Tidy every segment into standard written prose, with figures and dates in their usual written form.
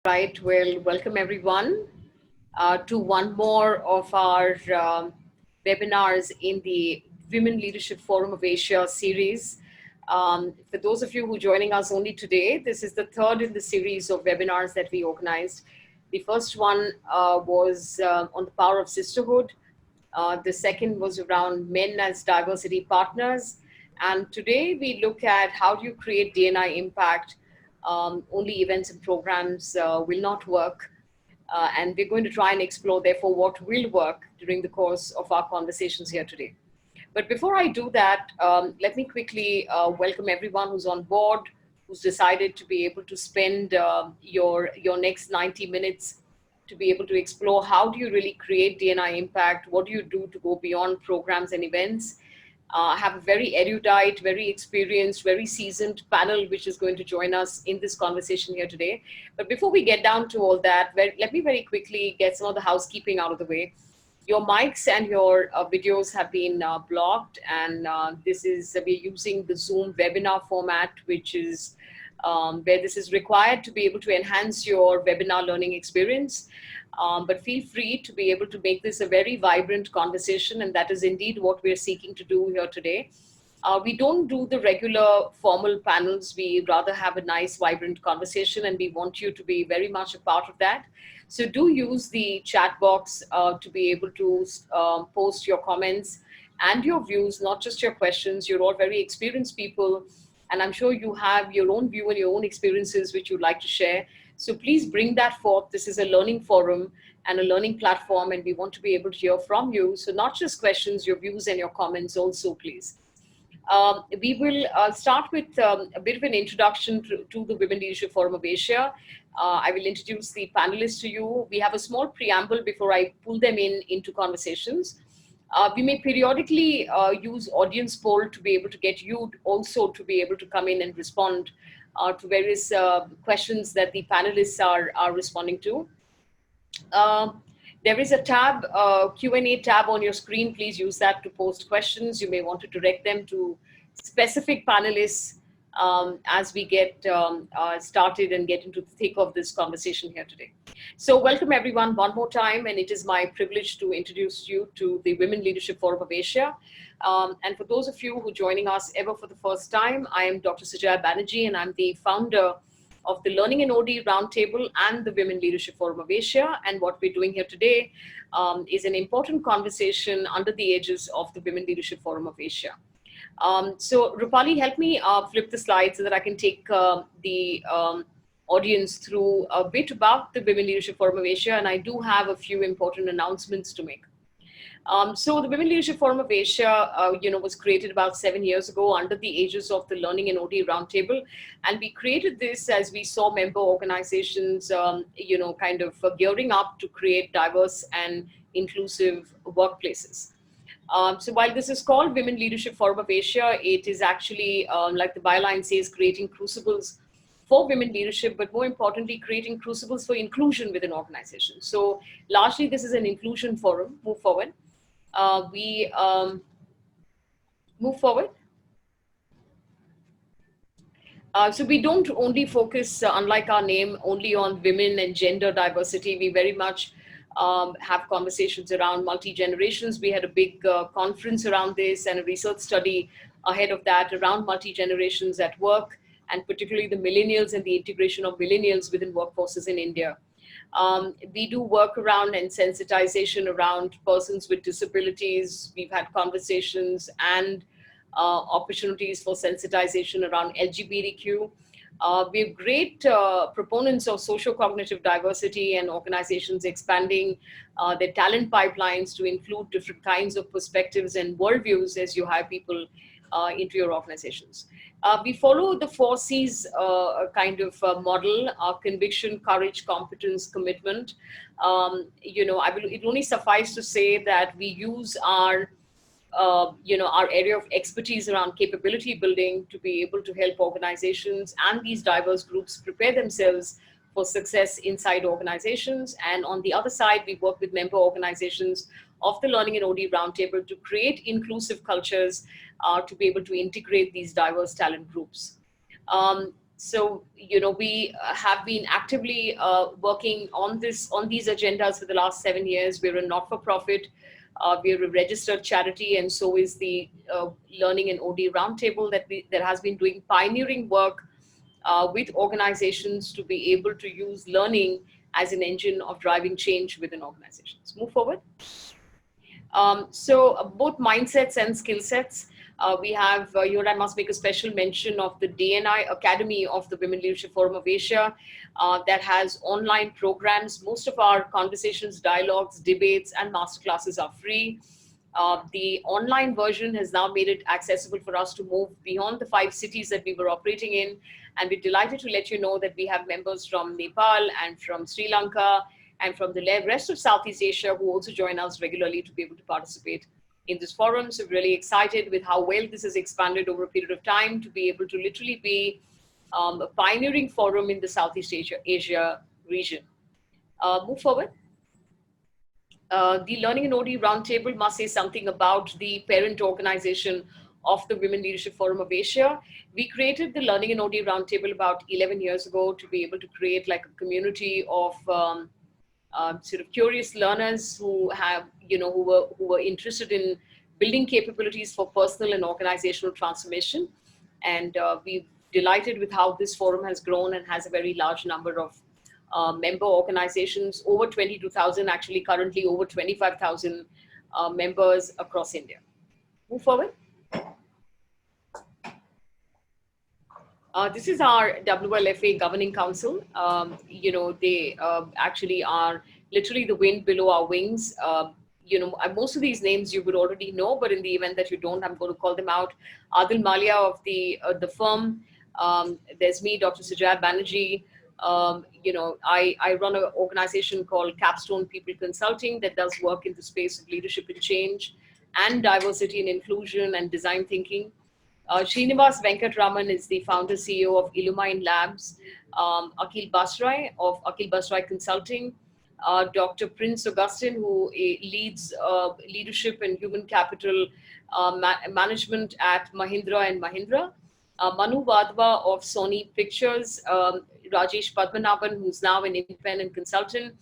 Right, well, welcome everyone to one more of our webinars in the Women Leadership Forum of Asia series. For those of you who are joining us only today, this is the third in the series of webinars that we organized. The first one was on the power of sisterhood. The second was around men as diversity partners. And today we look at how do you create D&I impact. Only events and programs will not work. And we're going to try and explore, therefore, what will work during the course of our conversations here today. But before I do that, let me quickly welcome everyone who's on board, who's decided to be able to spend your next 90 minutes to be able to explore how do you really create D&I impact, what do you do to go beyond programs and events. I have a very erudite, very experienced, very seasoned panel which is going to join us in this conversation here today. But before we get down to all that, let me very quickly get some of the housekeeping out of the way. Your mics and your videos have been blocked, and this is we're using the Zoom webinar format, which is where this is required to be able to enhance your webinar learning experience. But feel free to be able to make this a very vibrant conversation, and that is indeed what we're seeking to do here today. We don't do the regular formal panels. We rather have a nice, vibrant conversation, and we want you to be very much a part of that. So do use the chat box to be able to post your comments and your views, not just your questions. You're all very experienced people, and I'm sure you have your own view and your own experiences which you'd like to share. So please bring that forth. This is a learning forum and a learning platform, and we want to be able to hear from you. So not just questions, your views and your comments also, please. We will start with a bit of an introduction to the Women Leadership Forum of Asia. I will introduce the panelists to you. We have a small preamble before I pull them into conversations. We may periodically use audience poll to be able to get you also to be able to come in and respond to various questions that the panelists are responding to. There is a tab, Q&A tab on your screen. Please use that to post questions. You may want to direct them to specific panelists as we get started and get into the thick of this conversation here today. So welcome everyone one more time, and it is my privilege to introduce you to the Women Leadership Forum of Asia. And for those of you who are joining us ever for the first time, I am Dr. Sujaya Banerjee, and I'm the founder of the Learning and OD Roundtable and the Women Leadership Forum of Asia. And what we're doing here today is an important conversation under the aegis of the Women Leadership Forum of Asia. So Rupali, help me flip the slide so that I can take the audience through a bit about the Women Leadership Forum of Asia, and I do have a few important announcements to make. So the Women Leadership Forum of Asia, was created about 7 years ago under the aegis of the Learning and OD Roundtable. And we created this as we saw member organizations, gearing up to create diverse and inclusive workplaces. So while this is called Women Leadership Forum of Asia, it is actually, like the byline says, creating crucibles for women leadership, but more importantly, creating crucibles for inclusion within organizations. So largely, this is an inclusion forum. Move forward. We move forward. So we don't only focus, unlike our name, only on women and gender diversity. We very much have conversations around multi-generations. We had a big conference around this and a research study ahead of that around multi-generations at work, and particularly the millennials and the integration of millennials within workforces in India. We do work around and sensitization around persons with disabilities. We've had conversations and opportunities for sensitization around LGBTQ. We're great proponents of socio-cognitive diversity and organizations expanding their talent pipelines to include different kinds of perspectives and worldviews as you hire people into your organizations. We follow the 4 C's model: conviction, courage, competence, commitment. It only suffice to say that we use our area of expertise around capability building to be able to help organizations and these diverse groups prepare themselves for success inside organizations. And on the other side, we work with member organizations of the Learning and OD Roundtable to create inclusive cultures to be able to integrate these diverse talent groups. So, we have been actively working on these agendas for the last 7 years. We're a not-for-profit, we're a registered charity, and so is the Learning and OD Roundtable that has been doing pioneering work with organizations to be able to use learning as an engine of driving change within organizations. Move forward. Both mindsets and skill sets. We have, I must make a special mention of the DNI Academy of the Women Leadership Forum of Asia that has online programs. Most of our conversations, dialogues, debates, and masterclasses are free. The online version has now made it accessible for us to move beyond the 5 cities that we were operating in. And we're delighted to let you know that we have members from Nepal and from Sri Lanka and from the rest of Southeast Asia who also join us regularly to be able to participate in this forum. So really excited with how well this has expanded over a period of time to be able to literally be a pioneering forum in the Southeast Asia region. Move forward. The Learning and OD Roundtable must say something about the parent organization of the Women Leadership Forum of Asia. We created the Learning and OD Roundtable about 11 years ago to be able to create like a community of sort of curious learners who have, who were interested in building capabilities for personal and organizational transformation. And we've delighted with how this forum has grown and has a very large number of member organizations, over 22,000, actually currently over 25,000 members across India. Move forward. This is our WLFA Governing Council. They actually are literally the wind below our wings. Most of these names you would already know, but in the event that you don't, I'm going to call them out. Adil Malia of the firm. There's me, Dr. Sujaya Banerjee. I run an organization called Capstone People Consulting that does work in the space of leadership and change and diversity and inclusion and design thinking. Srinivas Venkatraman is the founder CEO of Illumine Labs. Akhil Basrai of Akhil Basrai Consulting. Dr. Prince Augustine, who leads leadership and human capital management at Mahindra and Mahindra. Manu Vadva of Sony Pictures. Rajesh Padmanabhan, who's now an independent consultant.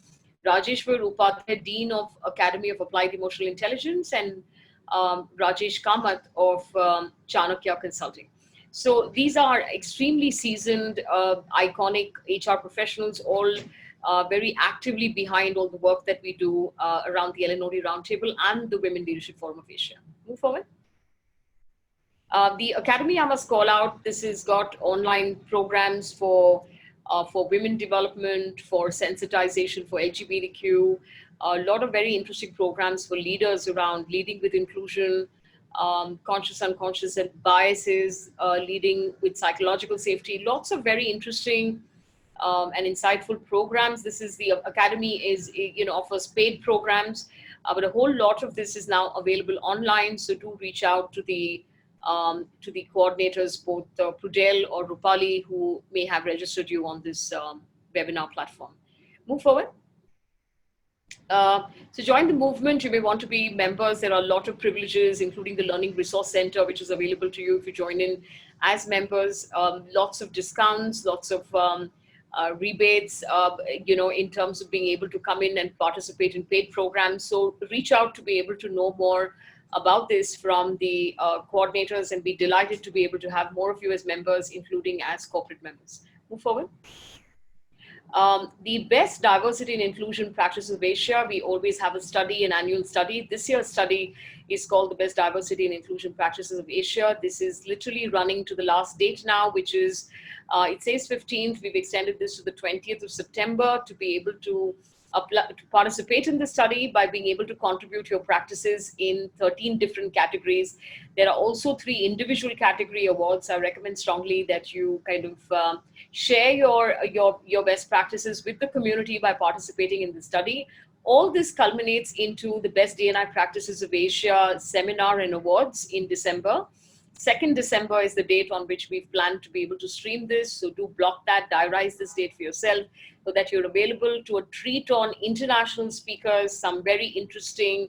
Rajeshwar Upadhyay, Dean of Academy of Applied Emotional Intelligence, and Rajesh Kamath of Chanakya Consulting. So these are extremely seasoned, iconic HR professionals, all very actively behind all the work that we do around the LNOD Roundtable and the Women Leadership Forum of Asia. Move forward. The Academy, I must call out, this has got online programs for women development, for sensitization, for LGBTQ, a lot of very interesting programs for leaders around leading with inclusion, conscious, unconscious, and biases, leading with psychological safety. Lots of very interesting and insightful programs. This is the Academy offers paid programs, but a whole lot of this is now available online. So do reach out to the coordinators, both Prudel or Rupali, who may have registered you on this webinar platform. Move forward. So join the movement. You may want to be members. There are a lot of privileges, including the Learning Resource Center, which is available to you if you join in as members. Lots of discounts, lots of rebates, in terms of being able to come in and participate in paid programs. So reach out to be able to know more about this from the coordinators, and be delighted to be able to have more of you as members, including as corporate members. Move forward. The best diversity and inclusion practices of Asia, we always have a study, an annual study. This year's study is called the best diversity and inclusion practices of Asia. This is literally running to the last date now, which is, it says 15th. We've extended this to the 20th of September to be able to participate in the study by being able to contribute your practices in 13 different categories. There are also 3 individual category awards. I recommend strongly that you kind of share your best practices with the community by participating in the study. All this culminates into the Best D&I Practices of Asia seminar and awards in December. 2nd December is the date on which we've planned to be able to stream this. So do block that, diarize this date for yourself so that you're available to a treat on international speakers, some very interesting,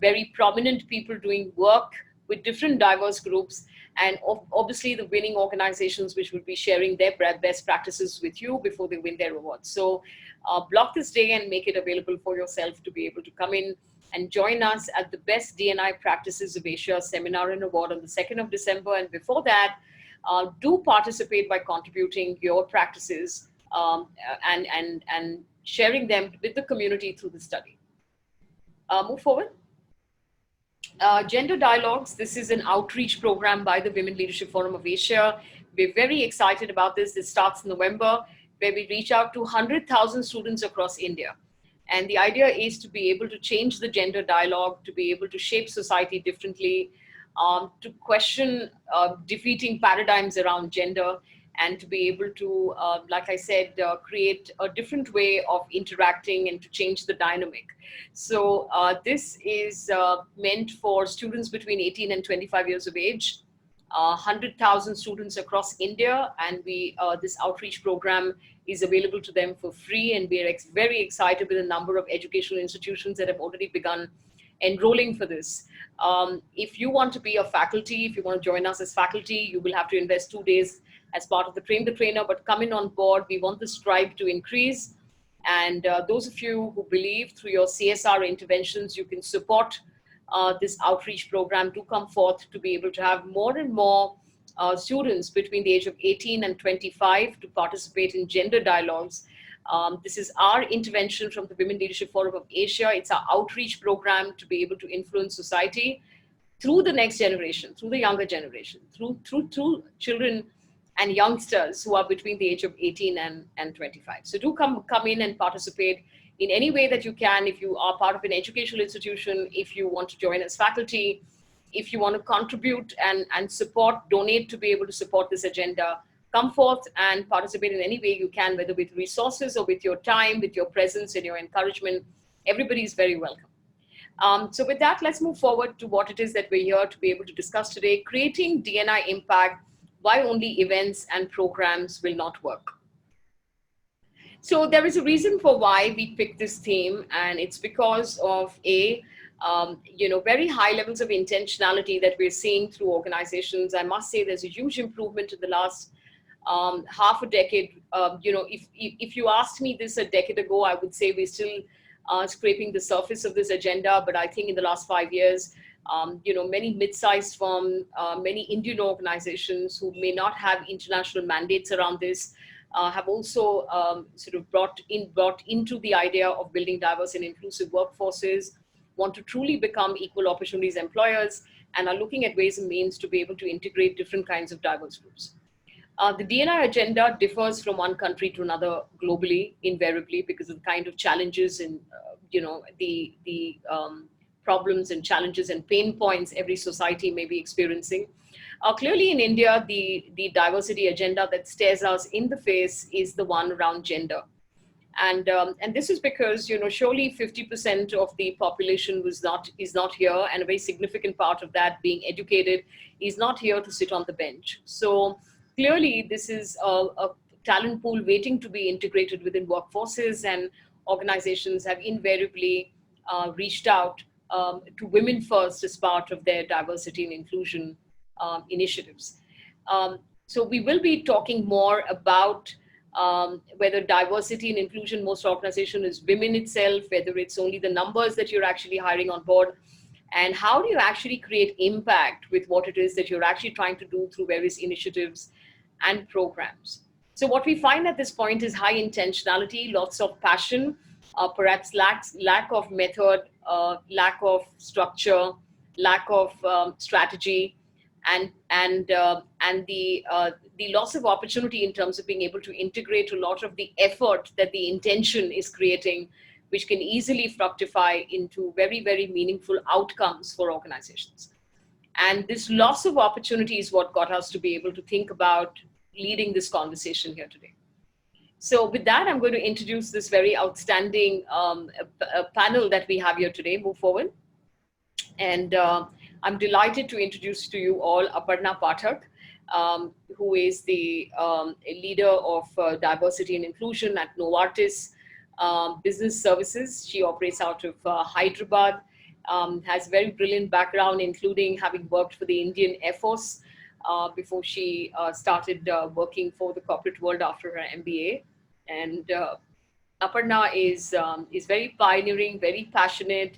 very prominent people doing work with different diverse groups. and obviously the winning organizations which would be sharing their best practices with you before they win their awards. So block this day and make it available for yourself to be able to come in and join us at the Best D&I Practices of Asia Seminar and Award on the 2nd of December. And before that, do participate by contributing your practices and sharing them with the community through the study. Move forward. Gender Dialogues. This is an outreach program by the Women Leadership Forum of Asia. We're very excited about this. This starts in November, where we reach out to 100,000 students across India. And the idea is to be able to change the gender dialogue, to be able to shape society differently, to question defeating paradigms around gender, and to be able to, like I said, create a different way of interacting and to change the dynamic. So this is meant for students between 18 and 25 years of age, 100,000 students across India, and this outreach program is available to them for free, and we are very excited with the number of educational institutions that have already begun enrolling for this. If you want to be a faculty, if you want to join us as faculty, you will have to invest 2 days as part of the Train the Trainer, but come in on board. We want this tribe to increase. And those of you who believe through your CSR interventions, you can support this outreach program, to come forth to be able to have more and more students between the age of 18 and 25 to participate in gender dialogues. This is our intervention from the Women Leadership Forum of Asia. It's our outreach program to be able to influence society through the next generation, through the younger generation, through children and youngsters who are between the age of 18 and 25. So do come in and participate in any way that you can. If you are part of an educational institution, if you want to join as faculty, if you want to contribute and support, donate to be able to support this agenda, come forth and participate in any way you can, whether with resources or with your time, with your presence and your encouragement. Everybody is very welcome. So with that, let's move forward to what it is that we're here to be able to discuss today: creating D&I impact, why only events and programs will not work. So there is a reason for why we picked this theme, and it's because of very high levels of intentionality that we're seeing through organizations. I must say there's a huge improvement in the last half a decade. If you asked me this a decade ago, I would say we're still scraping the surface of this agenda. But I think in the last 5 years, many mid-sized firms, many Indian organizations who may not have international mandates around this, have also sort of brought into the idea of building diverse and inclusive workforces, want to truly become equal opportunities employers, and are looking at ways and means to be able to integrate different kinds of diverse groups. The D&I agenda differs from one country to another globally, invariably, because of the kind of challenges and the problems and challenges and pain points every society may be experiencing. Clearly in India, the diversity agenda that stares us in the face is the one around gender. And this is because, surely 50% of the population is not here, and a very significant part of that, being educated, is not here to sit on the bench. So clearly this is a talent pool waiting to be integrated within workforces, and organizations have invariably reached out to women first as part of their diversity and inclusion initiatives. So we will be talking more about whether diversity and inclusion, most organization is women itself, whether it's only the numbers that you're actually hiring on board, and how do you actually create impact with what it is that you're actually trying to do through various initiatives and programs. So what we find at this point is high intentionality, lots of passion, perhaps lack of method, lack of structure, lack of strategy, and the loss of opportunity in terms of being able to integrate a lot of the effort that the intention is creating, which can easily fructify into very, very meaningful outcomes for organizations. And this loss of opportunity is what got us to be able to think about leading this conversation here today. So with that, I'm going to introduce this very outstanding panel that we have here today. Move forward. And I'm delighted to introduce to you all Aparna Pathak, who is the leader of diversity and inclusion at Novartis Business Services. She operates out of Hyderabad, has a very brilliant background, including having worked for the Indian Air Force, before she started working for the corporate world after her MBA. And Aparna is very pioneering, very passionate.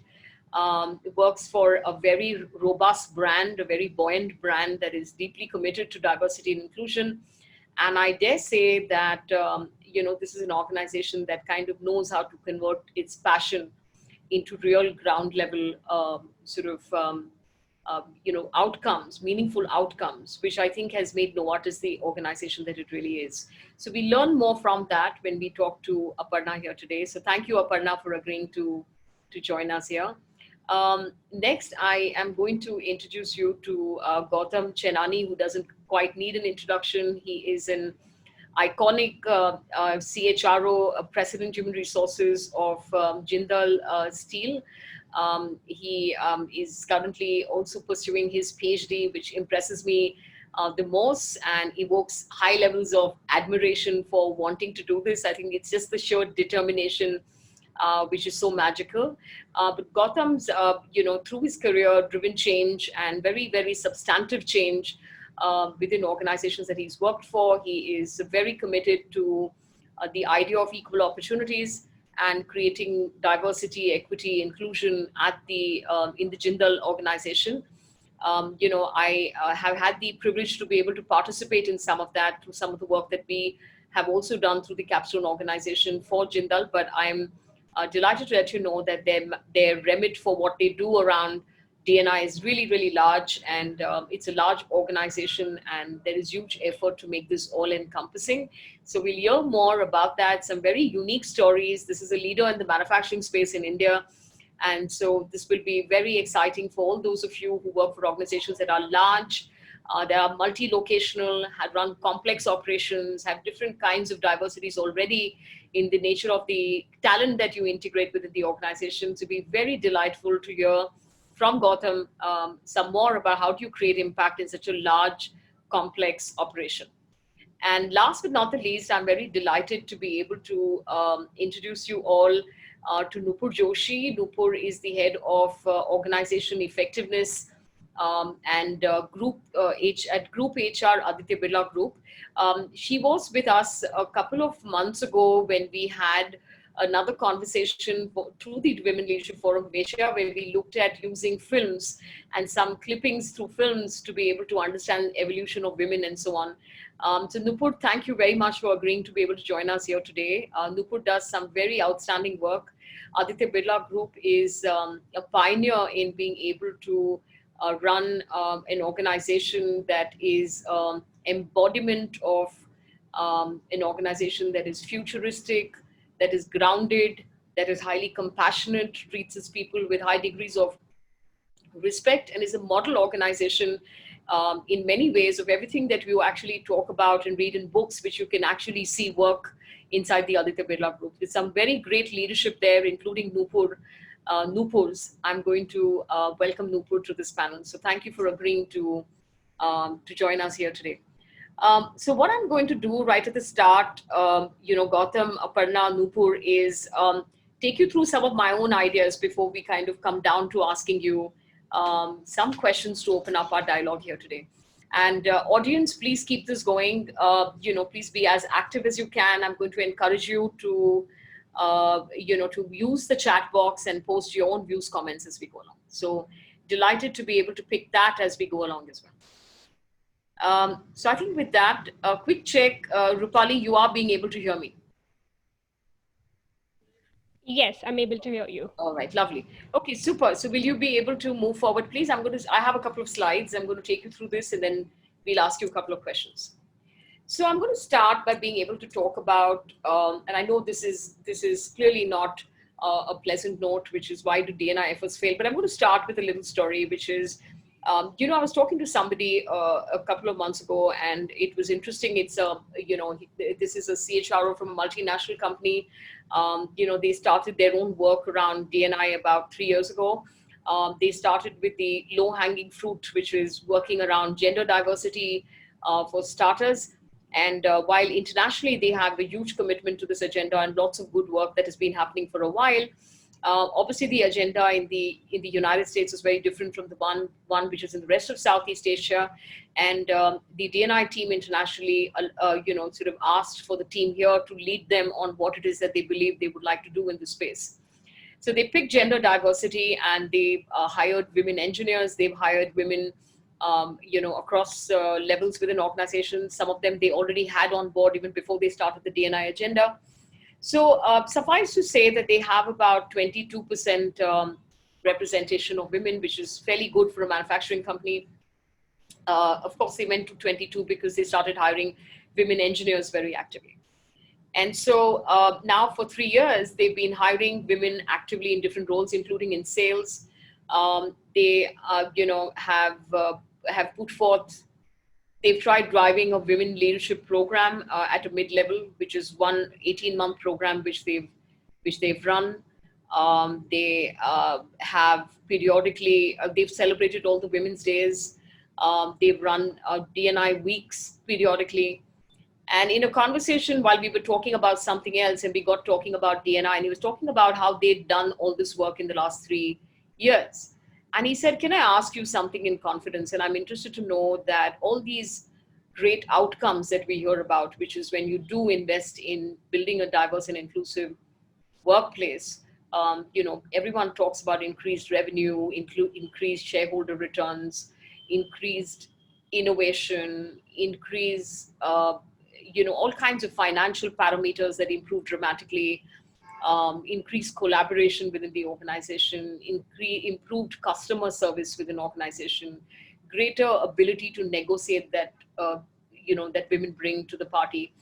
Works for a very robust brand, a very buoyant brand that is deeply committed to diversity and inclusion. And I dare say that this is an organization that kind of knows how to convert its passion into real ground level outcomes, meaningful outcomes, which I think has made Novartis the organization that it really is. So we learn more from that when we talk to Aparna here today. So thank you, Aparna, for agreeing to join us here. Next, I am going to introduce you to Gautam Chenani, who doesn't quite need an introduction. He is an iconic CHRO, President Human Resources of Jindal Steel. He is currently also pursuing his PhD, which impresses me the most and evokes high levels of admiration for wanting to do this. I think it's just the sheer determination which is so magical. But Gautam's, through his career, driven change and very, very substantive change within organizations that he's worked for. He is very committed to the idea of equal opportunities and creating diversity, equity, inclusion at the in the Jindal organization. I have had the privilege to be able to participate in some of that through some of the work that we have also done through the Capstone organization for Jindal. But I'm delighted to let you know that their remit for what they do around DNI is really, really large, and it's a large organization, and there is huge effort to make this all encompassing. So we'll hear more about that, some very unique stories. This is a leader in the manufacturing space in India. And so this will be very exciting for all those of you who work for organizations that are large, that are multi-locational, have run complex operations, have different kinds of diversities already in the nature of the talent that you integrate within the organization. So it'll be very delightful to hear from Gautam some more about how do you create impact in such a large, complex operation. And last but not the least, I'm very delighted to be able to introduce you all to Nupur Joshi. Nupur is the head of organization effectiveness and Group at Group HR Aditya Birla Group. She was with us a couple of months ago when we had another conversation through the Women Leadership Forum of Asia, where we looked at using films and some clippings through films to be able to understand the evolution of women and so on. So Nupur, thank you very much for agreeing to be able to join us here today. Nupur does some very outstanding work. Aditya Birla Group is a pioneer in being able to run an organization that is embodiment of an organization that is futuristic, that is grounded, that is highly compassionate, treats its people with high degrees of respect, and is a model organization in many ways of everything that we actually talk about and read in books, which you can actually see work inside the Aditya Birla Group. With some very great leadership there, including Nupur's. I'm going to welcome Nupur to this panel. So thank you for agreeing to join us here today. So what I'm going to do right at the start, Gautam, Aparna, Nupur, is take you through some of my own ideas before we kind of come down to asking you some questions to open up our dialogue here today. And audience, please keep this going. Please be as active as you can. I'm going to encourage you to, to use the chat box and post your own views, comments as we go along. So delighted to be able to pick that as we go along as well. So I think with that, a quick check, Rupali, you are being able to hear me. Yes, I'm able to hear you. All right, lovely. Okay, super. So will you be able to move forward, please? I have a couple of slides. I'm going to take you through this and then we'll ask you a couple of questions. So I'm going to start by being able to talk about, and I know this is clearly not a pleasant note, which is why do DNI efforts fail, but I'm going to start with a little story, which is, I was talking to somebody a couple of months ago, and it was interesting. It's this is a CHRO from a multinational company. They started their own work around DNI about 3 years ago. They started with the low-hanging fruit, which is working around gender diversity for starters. And while internationally they have a huge commitment to this agenda and lots of good work that has been happening for a while, Obviously, the agenda in the United States is very different from the one which is in the rest of Southeast Asia, and the DNI team internationally, sort of asked for the team here to lead them on what it is that they believe they would like to do in this space. So they picked gender diversity, and they hired women engineers. They've hired women, across levels within organizations. Some of them they already had on board even before they started the DNI agenda. So suffice to say that they have about 22% representation of women, which is fairly good for a manufacturing company. Of course, they went to 22 because they started hiring women engineers very actively. And so now for 3 years, they've been hiring women actively in different roles, including in sales. They, have put forth. They've tried driving a women leadership program at a mid-level, which is one 18-month program which they've run. They have periodically they've celebrated all the women's days. They've run DNI weeks periodically. And in a conversation while we were talking about something else, and we got talking about DNI, and he was talking about how they'd done all this work in the last 3 years. And he said, "Can I ask you something in confidence? And I'm interested to know that all these great outcomes that we hear about, which is when you do invest in building a diverse and inclusive workplace, everyone talks about increased revenue, increased shareholder returns, increased innovation, increase, all kinds of financial parameters that improve dramatically, increased collaboration within the organization, improved customer service within organization, greater ability to negotiate that women bring to the party."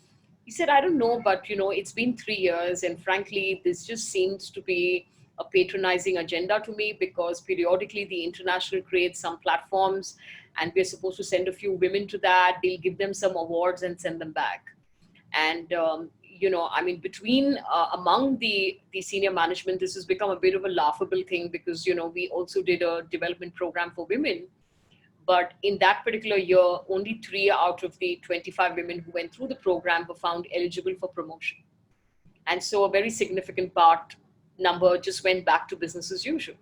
He said, "I don't know, but it's been 3 years, and frankly, this just seems to be a patronizing agenda to me, because periodically the international creates some platforms, and we're supposed to send a few women to that. They'll give them some awards and send them back. And I mean, between among the senior management, this has become a bit of a laughable thing, because we also did a development program for women, but in that particular year, only 3 out of the 25 women who went through the program were found eligible for promotion. And so a very significant part number just went back to business as usual.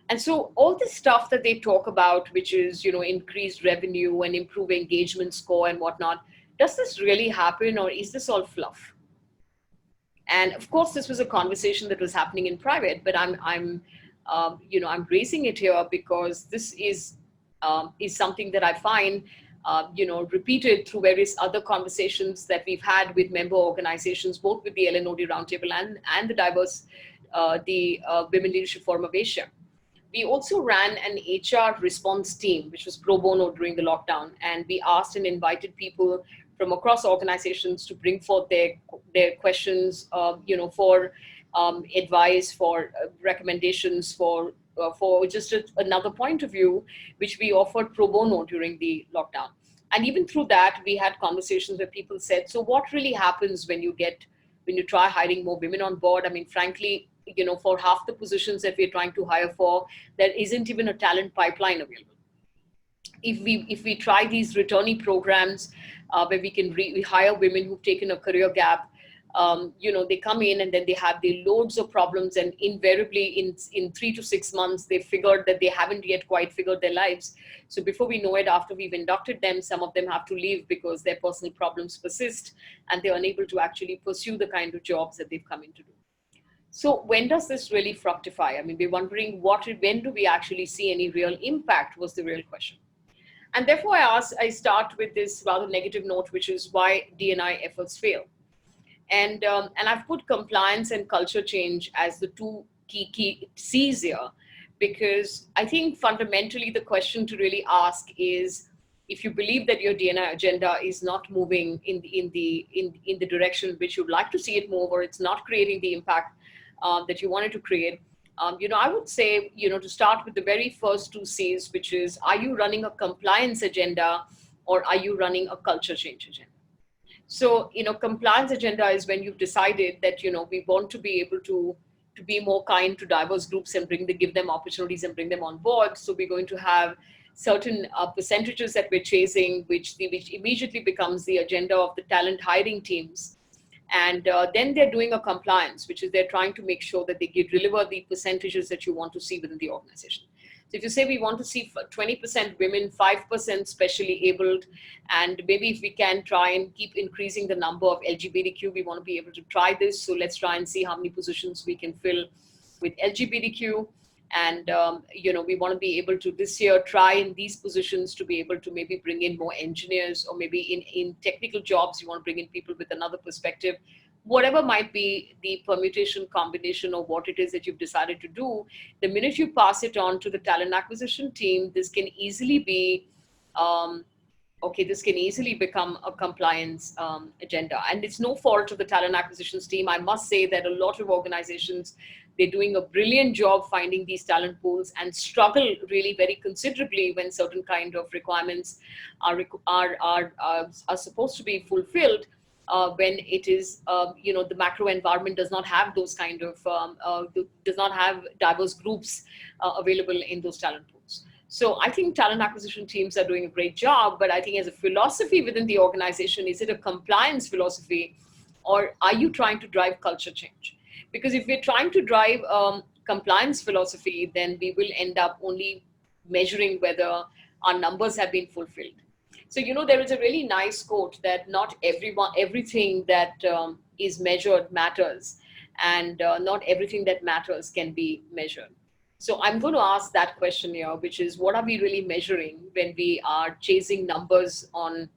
And so all this stuff that they talk about, which is, increased revenue and improve engagement score and whatnot, does this really happen, or is this all fluff? And of course, this was a conversation that was happening in private, but I'm raising it here because this is something that I find, repeated through various other conversations that we've had with member organizations, both with the LNOD Roundtable and the Women Leadership Forum of Asia. We also ran an HR response team, which was pro bono during the lockdown, and we asked and invited people from across organizations to bring forth their questions, for advice, for recommendations, for just another point of view, which we offered pro bono during the lockdown. And even through that, we had conversations where people said, "So what really happens when you try hiring more women on board? I mean, frankly, for half the positions that we're trying to hire for, there isn't even a talent pipeline available. If we try these returnee programs, where we hire women who've taken a career gap, they come in and then they have the loads of problems, and invariably in 3 to 6 months, they figured that they haven't yet quite figured their lives. So before we know it, after we've inducted them, some of them have to leave because their personal problems persist, and they're unable to actually pursue the kind of jobs that they've come in to do." So when does this really fructify? I mean, we're wondering when do we actually see any real impact, was the real question. And therefore I start with this rather negative note, which is why DNI efforts fail. And I've put compliance and culture change as the two key C's here, because I think fundamentally the question to really ask is, if you believe that your DNI agenda is not moving in the direction which you'd like to see it move, or it's not creating the impact that you wanted to create, I would say, to start with the very first two C's, which is, are you running a compliance agenda, or are you running a culture change agenda? So, compliance agenda is when you've decided that, we want to be able to be more kind to diverse groups and give them opportunities and bring them on board. So we're going to have certain percentages that we're chasing, which immediately becomes the agenda of the talent hiring teams. And then they're doing a compliance, which is they're trying to make sure that they deliver the percentages that you want to see within the organization. So if you say we want to see 20% women, 5% specially abled, and maybe if we can try and keep increasing the number of LGBTQ, we want to be able to try this. So let's try and see how many positions we can fill with LGBTQ. And we want to be able to this year try in these positions to be able to maybe bring in more engineers, or maybe in technical jobs you want to bring in people with another perspective. Whatever might be the permutation combination or what it is that you've decided to do, the minute you pass it on to the talent acquisition team, this can easily be um, okay, this can easily become a compliance agenda. And it's no fault of the talent acquisitions team. I must say that a lot of organizations, they're doing a brilliant job finding these talent pools and struggle really very considerably when certain kind of requirements are supposed to be fulfilled. When it is, the macro environment does not have those kind of, does not have diverse groups available in those talent pools. So I think talent acquisition teams are doing a great job, but I think as a philosophy within the organization, is it a compliance philosophy, or are you trying to drive culture change? Because if we're trying to drive compliance philosophy, then we will end up only measuring whether our numbers have been fulfilled. So, there is a really nice quote that not everything that is measured matters, and not everything that matters can be measured. So I'm going to ask that question here, which is what are we really measuring when we are chasing numbers on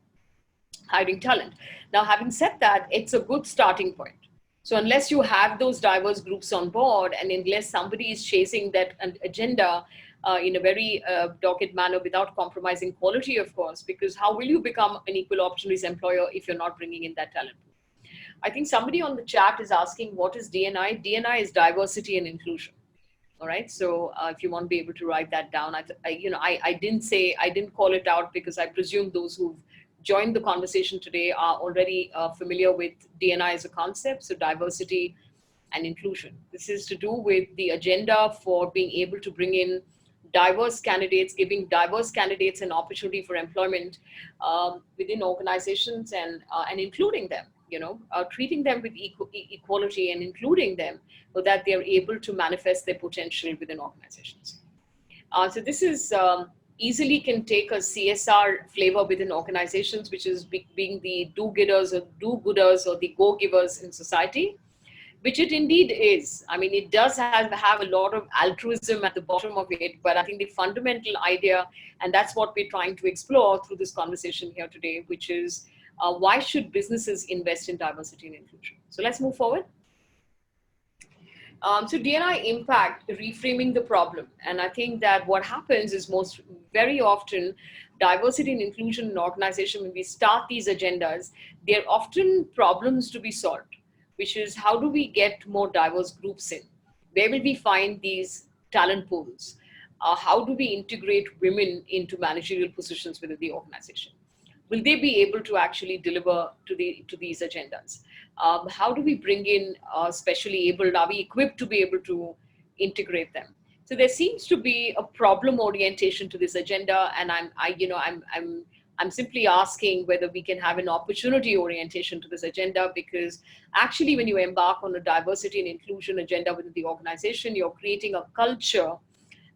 hiring talent? Now, having said that, it's a good starting point. So unless you have those diverse groups on board, and unless somebody is chasing that agenda in a very dogged manner without compromising quality, of course, because how will you become an equal opportunities employer if you're not bringing in that talent? I think somebody on the chat is asking, what is DNI? DNI is diversity and inclusion. All right. So if you want to be able to write that down, I didn't call it out because I presume those who've joined the conversation today are already familiar with DNI as a concept. So diversity and inclusion. This is to do with the agenda for being able to bring in diverse candidates, giving diverse candidates an opportunity for employment within organizations, and including them, treating them with equality and including them so that they're able to manifest their potential within organizations. So this is easily can take a CSR flavor within organizations, which is being the do-gooders or the go-givers in society, which it indeed is. I mean, it does have a lot of altruism at the bottom of it, but I think the fundamental idea, and that's what we're trying to explore through this conversation here today, which is why should businesses invest in diversity and inclusion? So let's move forward. So DNI impact, reframing the problem. And I think that what happens is very often diversity and inclusion in organization, when we start these agendas, they're often problems to be solved, which is how do we get more diverse groups in? Where will we find these talent pools? How do we integrate women into managerial positions within the organization? Will they be able to actually deliver to these agendas? How do we bring in specially abled? Are we equipped to be able to integrate them? So there seems to be a problem orientation to this agenda, and I'm simply asking whether we can have an opportunity orientation to this agenda, because actually when you embark on a diversity and inclusion agenda within the organization, you're creating a culture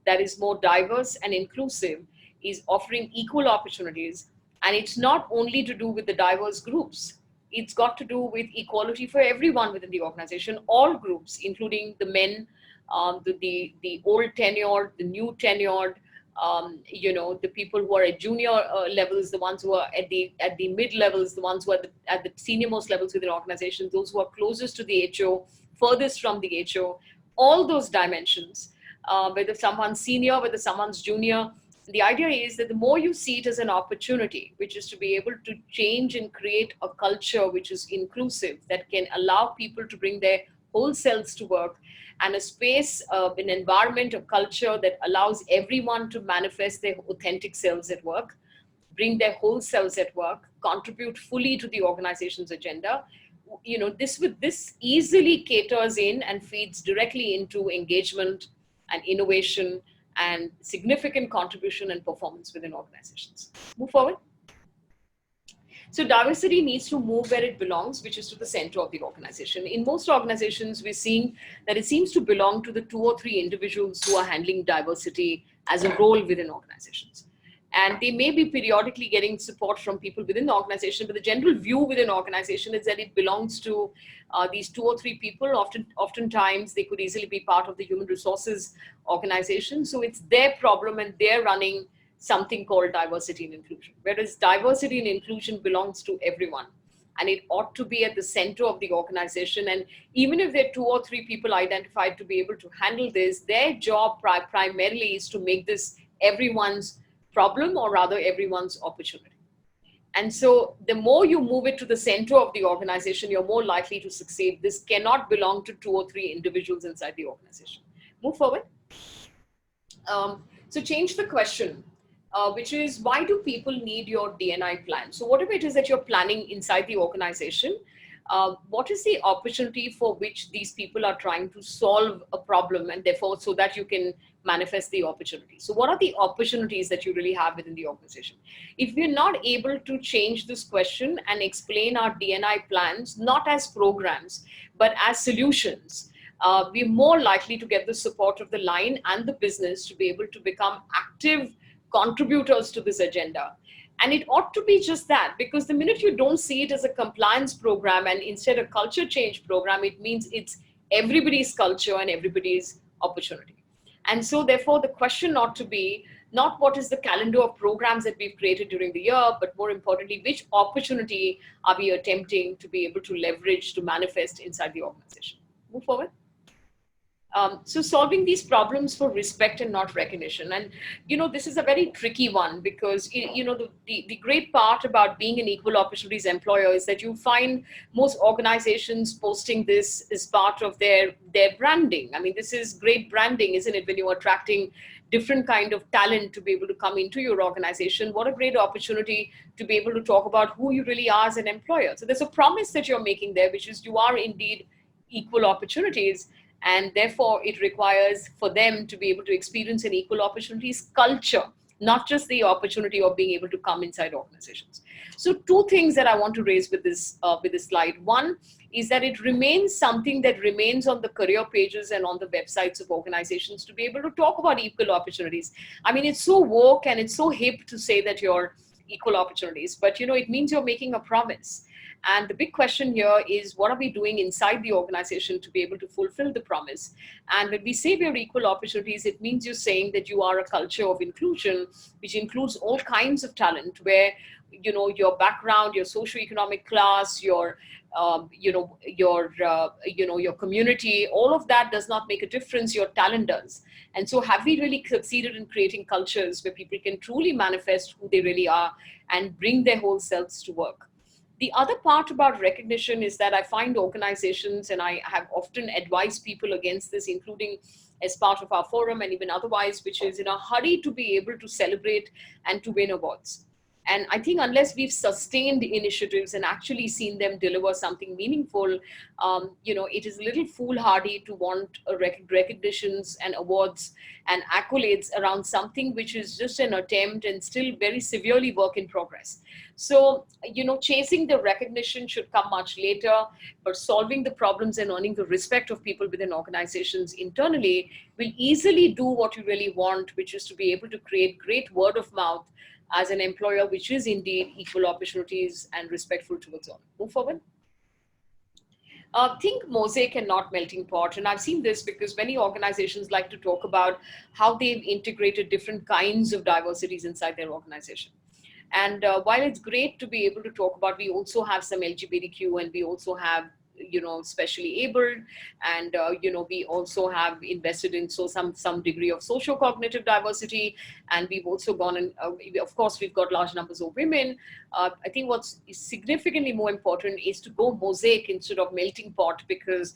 that is more diverse and inclusive, is offering equal opportunities. And it's not only to do with the diverse groups, it's got to do with equality for everyone within the organization, all groups, including the men, the old tenured, the new tenured, the people who are at junior levels, the ones who are at the mid levels, the ones who are at the senior most levels within organizations, those who are closest to the HO, furthest from the HO, all those dimensions, whether someone's senior, whether someone's junior. The idea is that the more you see it as an opportunity, which is to be able to change and create a culture which is inclusive, that can allow people to bring their whole selves to work, and a space, an environment, a culture that allows everyone to manifest their authentic selves at work, bring their whole selves at work, contribute fully to the organization's agenda. This easily caters in and feeds directly into engagement and innovation and significant contribution and performance within organizations. Move forward. So diversity needs to move where it belongs, which is to the center of the organization. In most organizations, we're seeing that it seems to belong to the 2 or 3 individuals who are handling diversity as a role within organizations. And they may be periodically getting support from people within the organization, but the general view within the organization is that it belongs to these 2 or 3 people. Oftentimes, they could easily be part of the human resources organization. So it's their problem, and they're running something called diversity and inclusion. Whereas diversity and inclusion belongs to everyone, and it ought to be at the center of the organization. And even if there are 2 or 3 people identified to be able to handle this, their job primarily is to make this everyone's problem, or rather everyone's opportunity. And so the more you move it to the center of the organization, you're more likely to succeed. This cannot belong to 2 or 3 individuals inside the organization. Move forward. So change the question, which is, why do people need your D&I plan? So whatever it is that you're planning inside the organization, what is the opportunity for which these people are trying to solve a problem, and therefore so that you can manifest the opportunity. So what are the opportunities that you really have within the organization? If we're not able to change this question and explain our D&I plans, not as programs, but as solutions, we're more likely to get the support of the line and the business to be able to become active contributors to this agenda. And it ought to be just that, because the minute you don't see it as a compliance program and instead a culture change program, it means it's everybody's culture and everybody's opportunity. And so therefore the question ought to be not what is the calendar of programs that we've created during the year, but more importantly, which opportunity are we attempting to be able to leverage to manifest inside the organization. Move forward. So solving these problems for respect and not recognition. And, this is a very tricky one, because, the great part about being an equal opportunities employer is that you find most organizations posting this as part of their branding. I mean, this is great branding, isn't it? When you're attracting different kind of talent to be able to come into your organization, what a great opportunity to be able to talk about who you really are as an employer. So there's a promise that you're making there, which is you are indeed equal opportunities. And therefore, it requires for them to be able to experience an equal opportunities culture, not just the opportunity of being able to come inside organizations. So 2 things that I want to raise with this slide. One is that it remains something that remains on the career pages and on the websites of organizations to be able to talk about equal opportunities. I mean, it's so woke and it's so hip to say that you're equal opportunities, but it means you're making a promise. And the big question here is, what are we doing inside the organization to be able to fulfill the promise? And when we say we're equal opportunities, it means you're saying that you are a culture of inclusion, which includes all kinds of talent, where, your background, your socioeconomic class, your community, all of that does not make a difference. Your talent does. And so have we really succeeded in creating cultures where people can truly manifest who they really are and bring their whole selves to work? The other part about recognition is that I find organizations, and I have often advised people against this, including as part of our forum and even otherwise, which is in a hurry to be able to celebrate and to win awards. And I think unless we've sustained initiatives and actually seen them deliver something meaningful, it is a little foolhardy to want recognitions and awards and accolades around something which is just an attempt and still very severely work in progress. So, chasing the recognition should come much later, but solving the problems and earning the respect of people within organizations internally will easily do what you really want, which is to be able to create great word of mouth as an employer, which is indeed equal opportunities and respectful towards all. Move forward. Think mosaic and not melting pot. And I've seen this because many organizations like to talk about how they've integrated different kinds of diversities inside their organization. And while it's great to be able to talk about, we also have some LGBTQ, and we also have specially abled, and we also have invested in some degree of socio-cognitive diversity, and we've also gone and of course we've got large numbers of women. I think what's significantly more important is to go mosaic instead of melting pot, because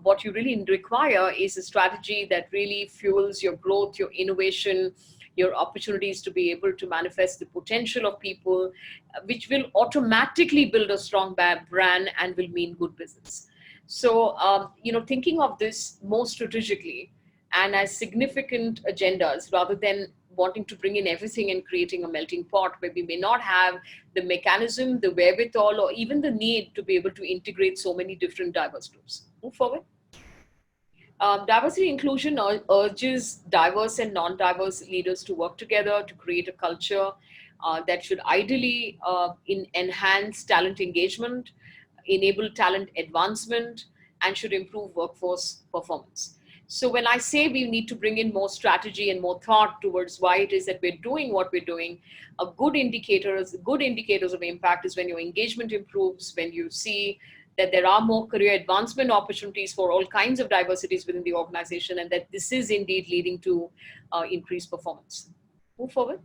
what you really require is a strategy that really fuels your growth, your innovation, your opportunities to be able to manifest the potential of people, which will automatically build a strong brand and will mean good business. So, thinking of this more strategically and as significant agendas rather than wanting to bring in everything and creating a melting pot where we may not have the mechanism, the wherewithal, or even the need to be able to integrate so many different diverse groups. Move forward. Diversity inclusion urges diverse and non-diverse leaders to work together to create a culture that should ideally enhance talent engagement, enable talent advancement, and should improve workforce performance. So when I say we need to bring in more strategy and more thought towards why it is that we're doing what we're doing, a good indicators of impact is when your engagement improves, when you see that there are more career advancement opportunities for all kinds of diversities within the organization, and that this is indeed leading to increased performance. Move forward.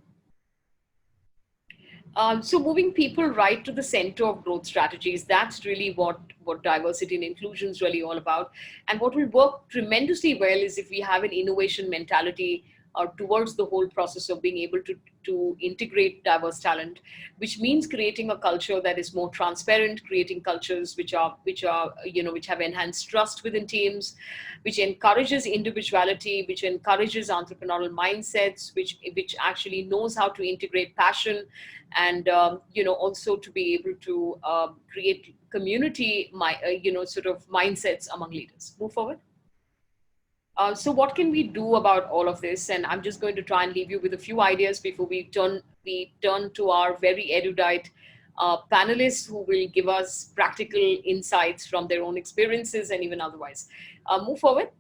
So moving people right to the center of growth strategies, that's really what diversity and inclusion is really all about. And what will work tremendously well is if we have an innovation mentality towards the whole process of being able to integrate diverse talent, which means creating a culture that is more transparent, creating cultures which have enhanced trust within teams, which encourages individuality, which encourages entrepreneurial mindsets, which actually knows how to integrate passion, and also to be able to create community sort of mindsets among leaders. Move forward. So what can we do about all of this? And I'm just going to try and leave you with a few ideas before we turn to our very erudite panelists who will give us practical insights from their own experiences and even otherwise. Move forward.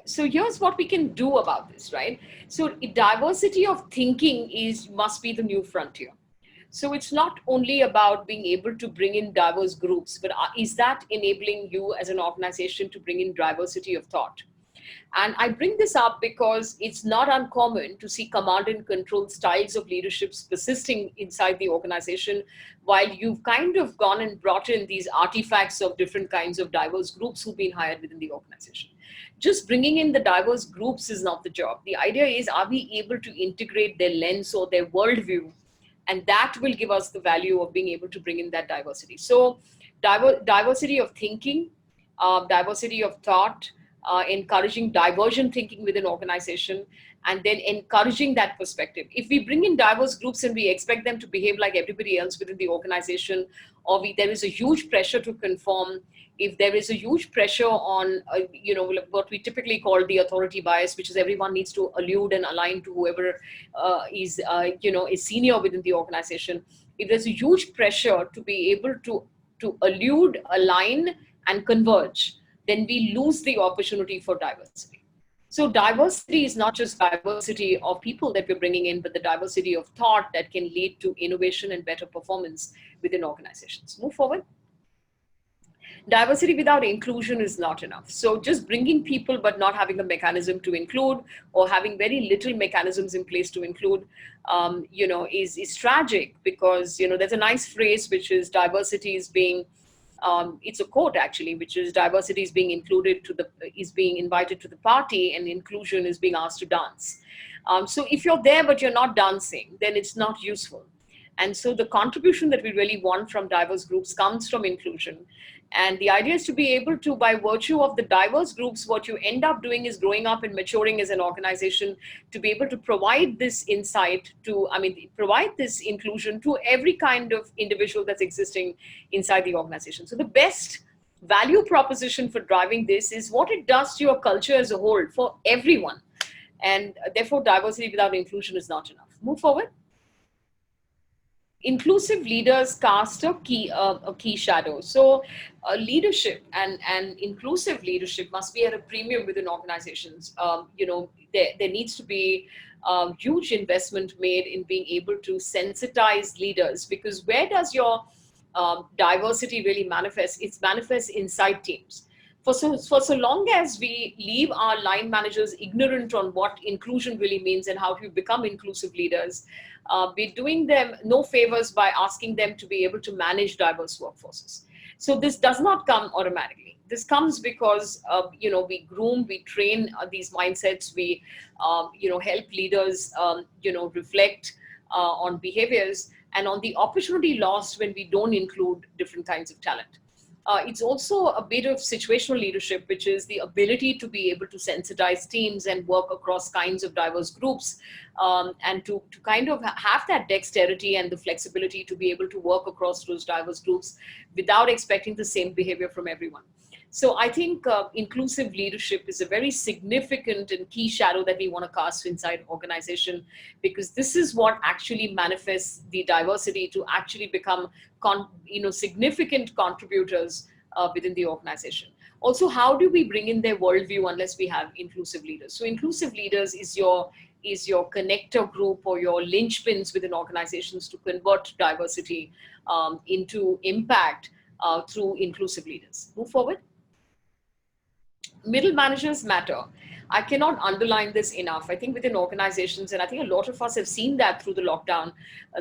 So here's what we can do about this, right? So diversity of thinking must be the new frontier. So it's not only about being able to bring in diverse groups, but is that enabling you as an organization to bring in diversity of thought? And I bring this up because it's not uncommon to see command and control styles of leaderships persisting inside the organization, while you've kind of gone and brought in these artifacts of different kinds of diverse groups who've been hired within the organization. Just bringing in the diverse groups is not the job. The idea is, are we able to integrate their lens or their worldview? And that will give us the value of being able to bring in that diversity. So diversity of thinking, diversity of thought, encouraging divergent thinking within organization, and then encouraging that perspective. If we bring in diverse groups and we expect them to behave like everybody else within the organization, or there is a huge pressure to conform, if there is a huge pressure on, what we typically call the authority bias, which is everyone needs to allude and align to whoever is senior within the organization. If there's a huge pressure to be able to allude, align, and converge, then we lose the opportunity for diversity. So diversity is not just diversity of people that we're bringing in, but the diversity of thought that can lead to innovation and better performance within organizations. Move forward. Diversity without inclusion is not enough. So just bringing people but not having a mechanism to include, or having very little mechanisms in place to include, is tragic, because, there's a nice phrase which is diversity is being, it's a quote actually, which is diversity is being is being invited to the party, and inclusion is being asked to dance. So if you're there but you're not dancing, then it's not useful. And so the contribution that we really want from diverse groups comes from inclusion. And the idea is to be able to, by virtue of the diverse groups, what you end up doing is growing up and maturing as an organization to be able to provide this insight provide this inclusion to every kind of individual that's existing inside the organization. So the best value proposition for driving this is what it does to your culture as a whole for everyone. And therefore, diversity without inclusion is not enough. Move forward. Inclusive leaders cast a key shadow. So leadership and inclusive leadership must be at a premium within organizations. There needs to be huge investment made in being able to sensitize leaders, because where does your diversity really manifest? It manifests inside teams. For so long as we leave our line managers ignorant on what inclusion really means and how to become inclusive leaders, we're doing them no favors by asking them to be able to manage diverse workforces. So this does not come automatically. This comes because we groom, we train these mindsets, we help leaders reflect on behaviors and on the opportunity lost when we don't include different kinds of talent. It's also a bit of situational leadership, which is the ability to be able to sensitize teams and work across kinds of diverse groups, and to kind of have that dexterity and the flexibility to be able to work across those diverse groups without expecting the same behavior from everyone. So I think inclusive leadership is a very significant and key shadow that we want to cast inside organization, because this is what actually manifests the diversity to actually become significant contributors within the organization. Also, how do we bring in their worldview unless we have inclusive leaders? So inclusive leaders is your connector group or your linchpins within organizations to convert diversity into impact through inclusive leaders. Move forward. Middle managers matter. I cannot underline this enough. I think within organizations, and I think a lot of us have seen that through the lockdown,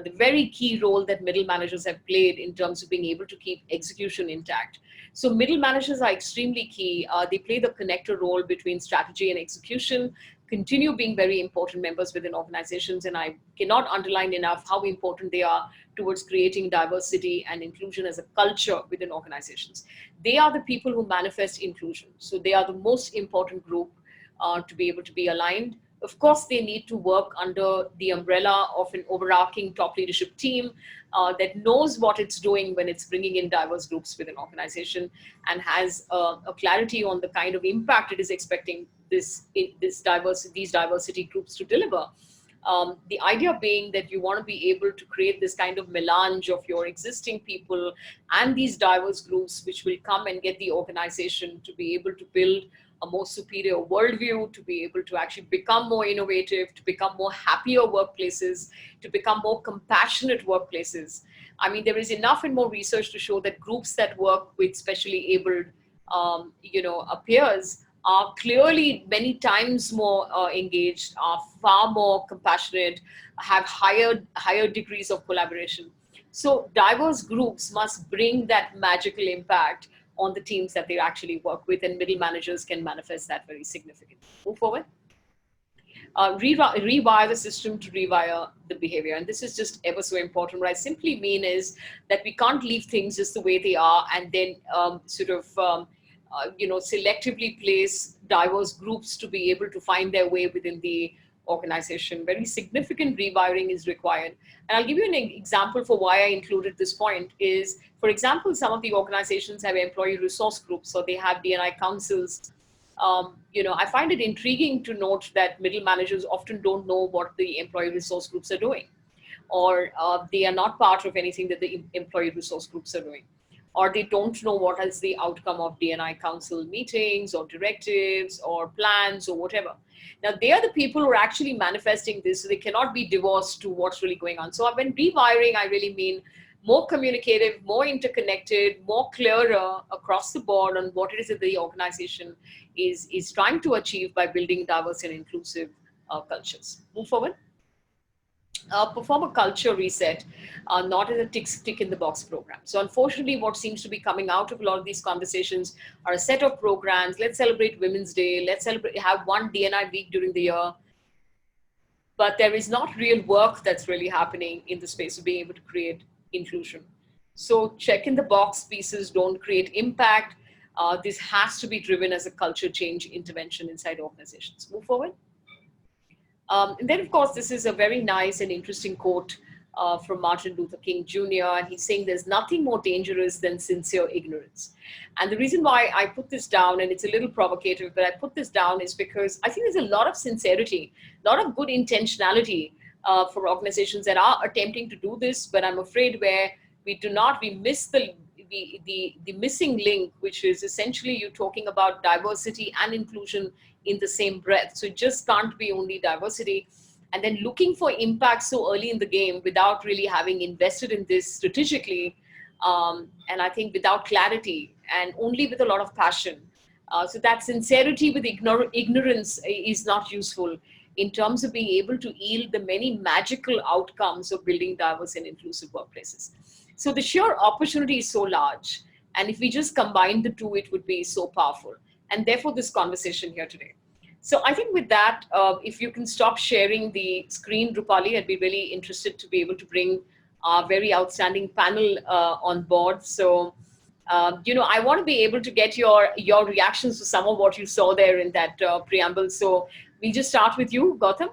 the very key role that middle managers have played in terms of being able to keep execution intact. So middle managers are extremely key. They play the connector role between strategy and execution, continue being very important members within organizations, and I cannot underline enough how important they are towards creating diversity and inclusion as a culture within organizations. They are the people who manifest inclusion. So they are the most important group to be able to be aligned. Of course, they need to work under the umbrella of an overarching top leadership team that knows what it's doing when it's bringing in diverse groups within an organization, and has a clarity on the kind of impact it is expecting these diversity groups to deliver. The idea being that you want to be able to create this kind of melange of your existing people and these diverse groups, which will come and get the organization to be able to build a more superior worldview, to be able to actually become more innovative, to become more happier workplaces, to become more compassionate workplaces. I mean, there is enough and more research to show that groups that work with specially abled, peers are clearly many times more engaged, are far more compassionate, have higher degrees of collaboration. So diverse groups must bring that magical impact on the teams that they actually work with, and middle managers can manifest that very significantly. Move forward. Rewire the system to rewire the behavior. And this is just ever so important. What I simply mean is that we can't leave things just the way they are and then selectively place diverse groups to be able to find their way within the organization. Very significant rewiring is required. And I'll give you an example for why I included this point is, for example, some of the organizations have employee resource groups, so they have D&I councils. I find it intriguing to note that middle managers often don't know what the employee resource groups are doing, or they are not part of anything that the employee resource groups are doing, or they don't know what is the outcome of D&I council meetings or directives or plans or whatever. Now, they are the people who are actually manifesting this, so they cannot be divorced to what's really going on. So when rewiring, I really mean more communicative, more interconnected, more clearer across the board on what it is that the organization is trying to achieve by building diverse and inclusive cultures. Move forward. Perform a culture reset, not as a tick in the box program. So unfortunately, what seems to be coming out of a lot of these conversations are a set of programs. Let's celebrate Women's Day. Let's have one D&I week during the year. But there is not real work that's really happening in the space of being able to create inclusion. So check in the box pieces don't create impact. This has to be driven as a culture change intervention inside organizations. Move forward. And then, of course, this is a very nice and interesting quote from Martin Luther King Jr. And he's saying there's nothing more dangerous than sincere ignorance. And the reason why I put this down, and it's a little provocative, but I put this down is because I think there's a lot of sincerity, a lot of good intentionality for organizations that are attempting to do this. But I'm afraid where we miss the missing link, which is essentially you talking about diversity and inclusion in the same breath. So it just can't be only diversity. And then looking for impact so early in the game without really having invested in this strategically, and I think without clarity and only with a lot of passion. So that sincerity with ignorance is not useful in terms of being able to yield the many magical outcomes of building diverse and inclusive workplaces. So the sheer opportunity is so large. And if we just combine the two, it would be so powerful. And therefore, this conversation here today. So I think with that, if you can stop sharing the screen, Rupali, I'd be really interested to be able to bring our very outstanding panel on board. So I want to be able to get your reactions to some of what you saw there in that preamble. So we'll just start with you, Gautam.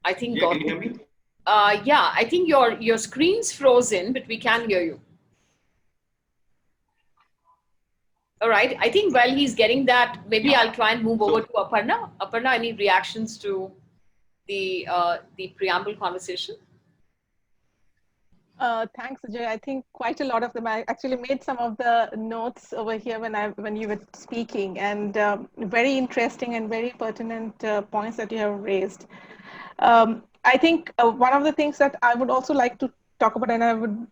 I think Yeah, can you Gautam. hear me? Yeah, I think your screen's frozen, but we can hear you. All right. I think while he's getting that, maybe I'll try and move over So to Aparna. Aparna, any reactions to the preamble conversation? Thanks, Ajay. I think quite a lot of them. I actually made some of the notes over here when you were speaking, and very interesting and very pertinent points that you have raised. I think one of the things that I would also like to talk about, and I would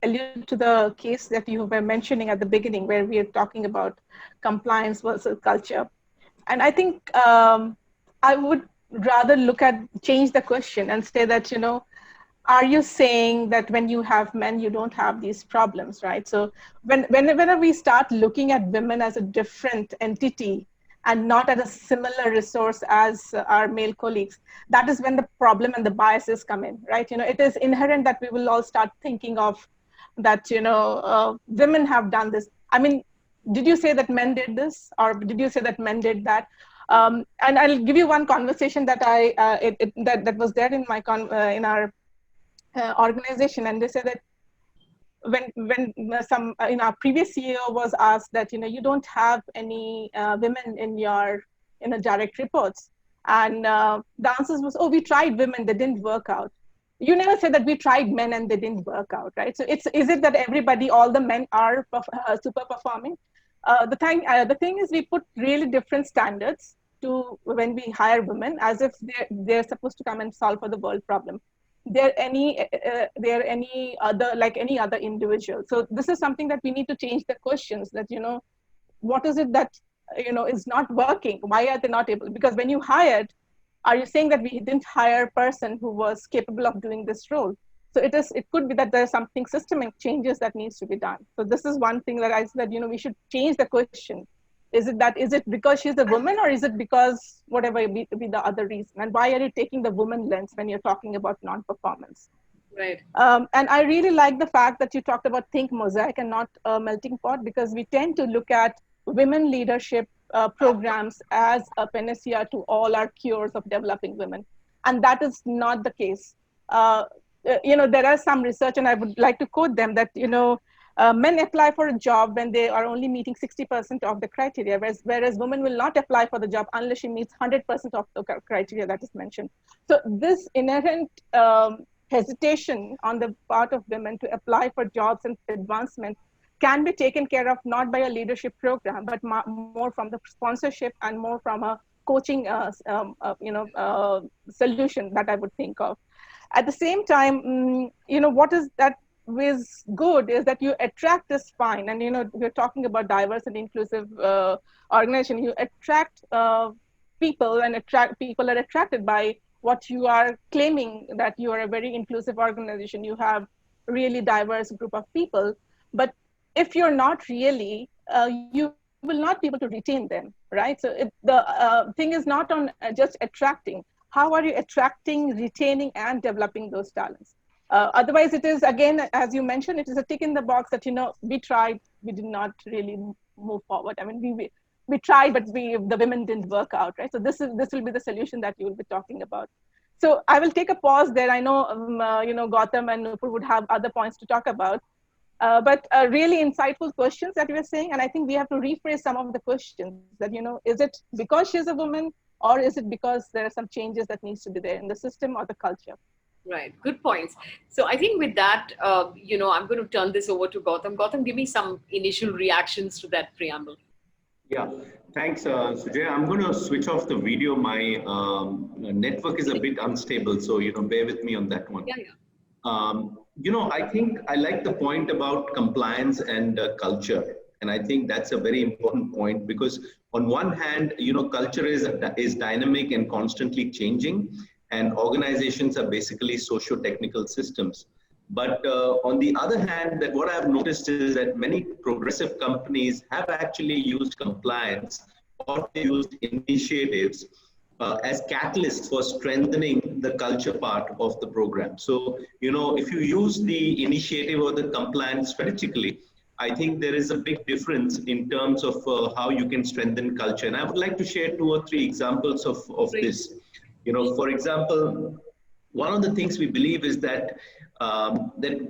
allude to the case that you were mentioning at the beginning, where we are talking about compliance versus culture, and I think I would rather look at change the question and say that are you saying that when you have men you don't have these problems, right? So whenever we start looking at women as a different entity and not as a similar resource as our male colleagues, that is when the problem and the biases come in, right? It is inherent that we will all start thinking of that women have done this. I mean, did you say that men did this, or did you say that men did that? And I'll give you one conversation that that was there in my in our organization, and they said that when some in our previous CEO was asked that you don't have any women in your direct reports, and the answers was, oh, we tried women, they didn't work out. You never said that we tried men and they didn't work out, right? So is it that everybody, all the men are super performing? The thing is, we put really different standards to when we hire women, as if they're supposed to come and solve for the world problem. They're any other, like any other individual. So this is something that we need to change the questions, that what is it that is not working? Why are they not able? Because when you hired, are you saying that we didn't hire a person who was capable of doing this role? So it could be that there's something systemic changes that needs to be done. So this is one thing that I said, we should change the question. Is it because she's a woman, or is it because whatever be the other reason? And why are you taking the woman lens when you're talking about non-performance? Right. And I really like the fact that you talked about think mosaic and not a melting pot, because we tend to look at women leadership programs as a panacea to all our cures of developing women. And that is not the case. There are some research, and I would like to quote them, that, men apply for a job when they are only meeting 60% of the criteria, whereas women will not apply for the job unless she meets 100% of the criteria that is mentioned. So this inherent hesitation on the part of women to apply for jobs and advancement can be taken care of not by a leadership program, but more from the sponsorship and more from a coaching solution that I would think of. At the same time, what is that is good is that you attract is fine. And, we're talking about diverse and inclusive organization. You attract people, and people are attracted by what you are claiming, that you are a very inclusive organization. You have really diverse group of people. But if you're not really, you will not be able to retain them, right? So the thing is not on just attracting. How are you attracting, retaining, and developing those talents? Otherwise, it is, again, as you mentioned, it is a tick in the box that, we tried, we did not really move forward. I mean, we tried, but the women didn't work out, right? So this will be the solution that you will be talking about. So I will take a pause there. I know, Gautam and Nupur would have other points to talk about. But really insightful questions that you were saying. And I think we have to rephrase some of the questions that, is it because she's a woman, or is it because there are some changes that needs to be there in the system or the culture? Right. Good points. So I think with that, I'm going to turn this over to Gautam. Gautam, give me some initial reactions to that preamble. yeah, thanks, Sujay. I'm going to switch off the video. My network is a bit unstable, so bear with me on that one. Yeah, yeah. I think I like the point about compliance and culture, and I think that's a very important point, because on one hand, culture is dynamic and constantly changing, and organizations are basically socio-technical systems. But on the other hand, that what I've noticed is that many progressive companies have actually used compliance, or they used initiatives as catalysts for strengthening the culture part of the program. So, if you use the initiative or the compliance strategically, I think there is a big difference in terms of how you can strengthen culture. And I would like to share 2 or 3 examples of this. For example, one of the things we believe is that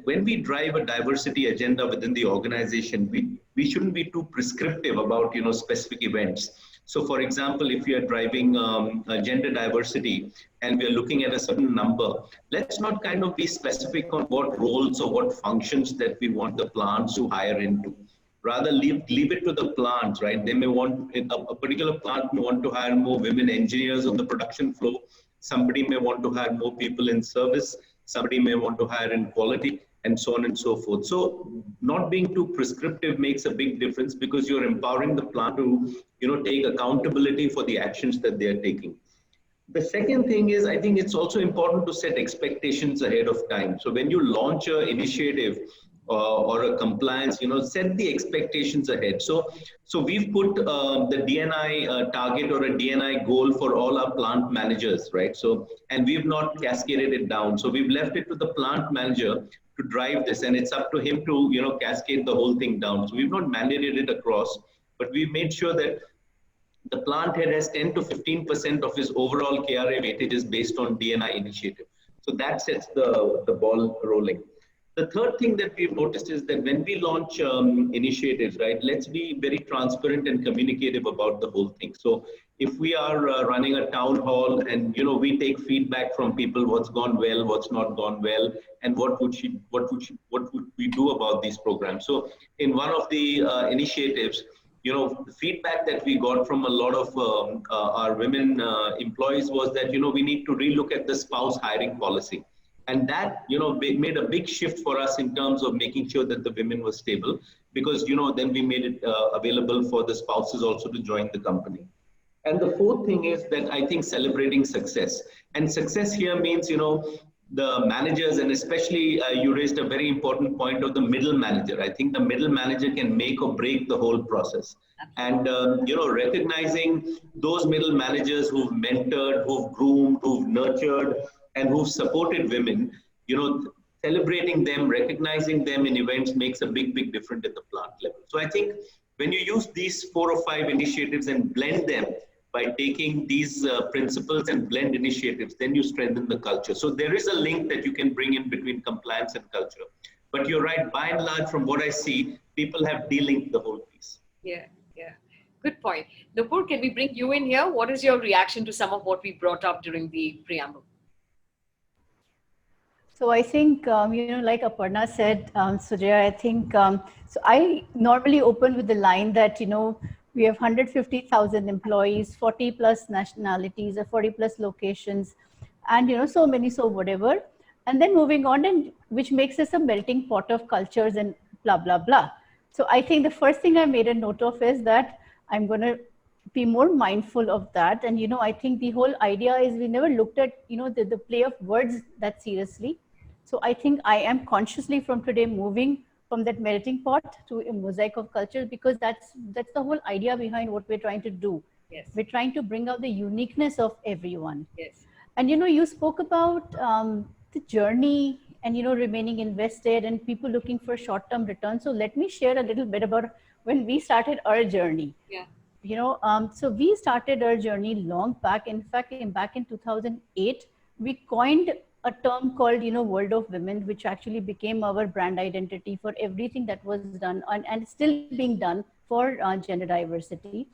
when we drive a diversity agenda within the organization, we shouldn't be too prescriptive about specific events. So, for example, if we are driving gender diversity and we are looking at a certain number, let's not kind of be specific on what roles or what functions that we want the plants to hire into. Rather, leave it to the plants, right? They may want, a particular plant may want to hire more women engineers on the production floor. Somebody may want to hire more people in service. Somebody may want to hire in quality, and so on and so forth. So not being too prescriptive makes a big difference, because you're empowering the plant to, take accountability for the actions that they are taking. The second thing is, I think it's also important to set expectations ahead of time. So when you launch an initiative or a compliance, set the expectations ahead. So we've put the DNI target or a DNI goal for all our plant managers, right? So, and we've not cascaded it down. So we've left it to the plant manager to drive this, and it's up to him to, cascade the whole thing down. So we've not mandated it across, but we've made sure that the plant head has 10 to 15% of his overall KRA weightages based on DNI initiative. So that sets the ball rolling. The third thing that we've noticed is that when we launch initiatives, right, let's be very transparent and communicative about the whole thing. So if we are running a town hall and, we take feedback from people, what's gone well, what's not gone well, and what would we do about these programs. So in one of the initiatives, the feedback that we got from a lot of our women employees was that, we need to relook at the spouse hiring policy. And that, made a big shift for us in terms of making sure that the women were stable, because, then we made it available for the spouses also to join the company. And the fourth thing is that I think celebrating success. And success here means, the managers, and especially you raised a very important point of the middle manager. I think the middle manager can make or break the whole process. And, recognizing those middle managers who've mentored, who've groomed, who've nurtured, and who've supported women, celebrating them, recognizing them in events makes a big difference at the plant level. So I think when you use these 4 or 5 initiatives and blend them by taking these principles and blend initiatives, then you strengthen the culture. So there is a link that you can bring in between compliance and culture. But you're right, by and large, from what I see, people have de-linked the whole piece. Yeah. Good point. Nupur, can we bring you in here? What is your reaction to some of what we brought up during the preamble? So I think, like Aparna said, Sujaya, I think, so I normally open with the line that, we have 150,000 employees, 40 plus nationalities, or 40 plus locations, and, so many, so whatever. And then moving on, and which makes us a melting pot of cultures and blah, blah, blah. So I think the first thing I made a note of is that I'm going to be more mindful of that. And, I think the whole idea is we never looked at, the play of words that seriously. So I think I am consciously from today moving from that melting pot to a mosaic of culture, because that's the whole idea behind what we're trying to do. Yes. We're trying to bring out the uniqueness of everyone. Yes. And, you spoke about the journey and, remaining invested and people looking for short-term returns. So let me share a little bit about when we started our journey. Yeah. So we started our journey long back. In fact, back in 2008, we coined a term called, World of Women, which actually became our brand identity for everything that was done and still being done for gender diversity.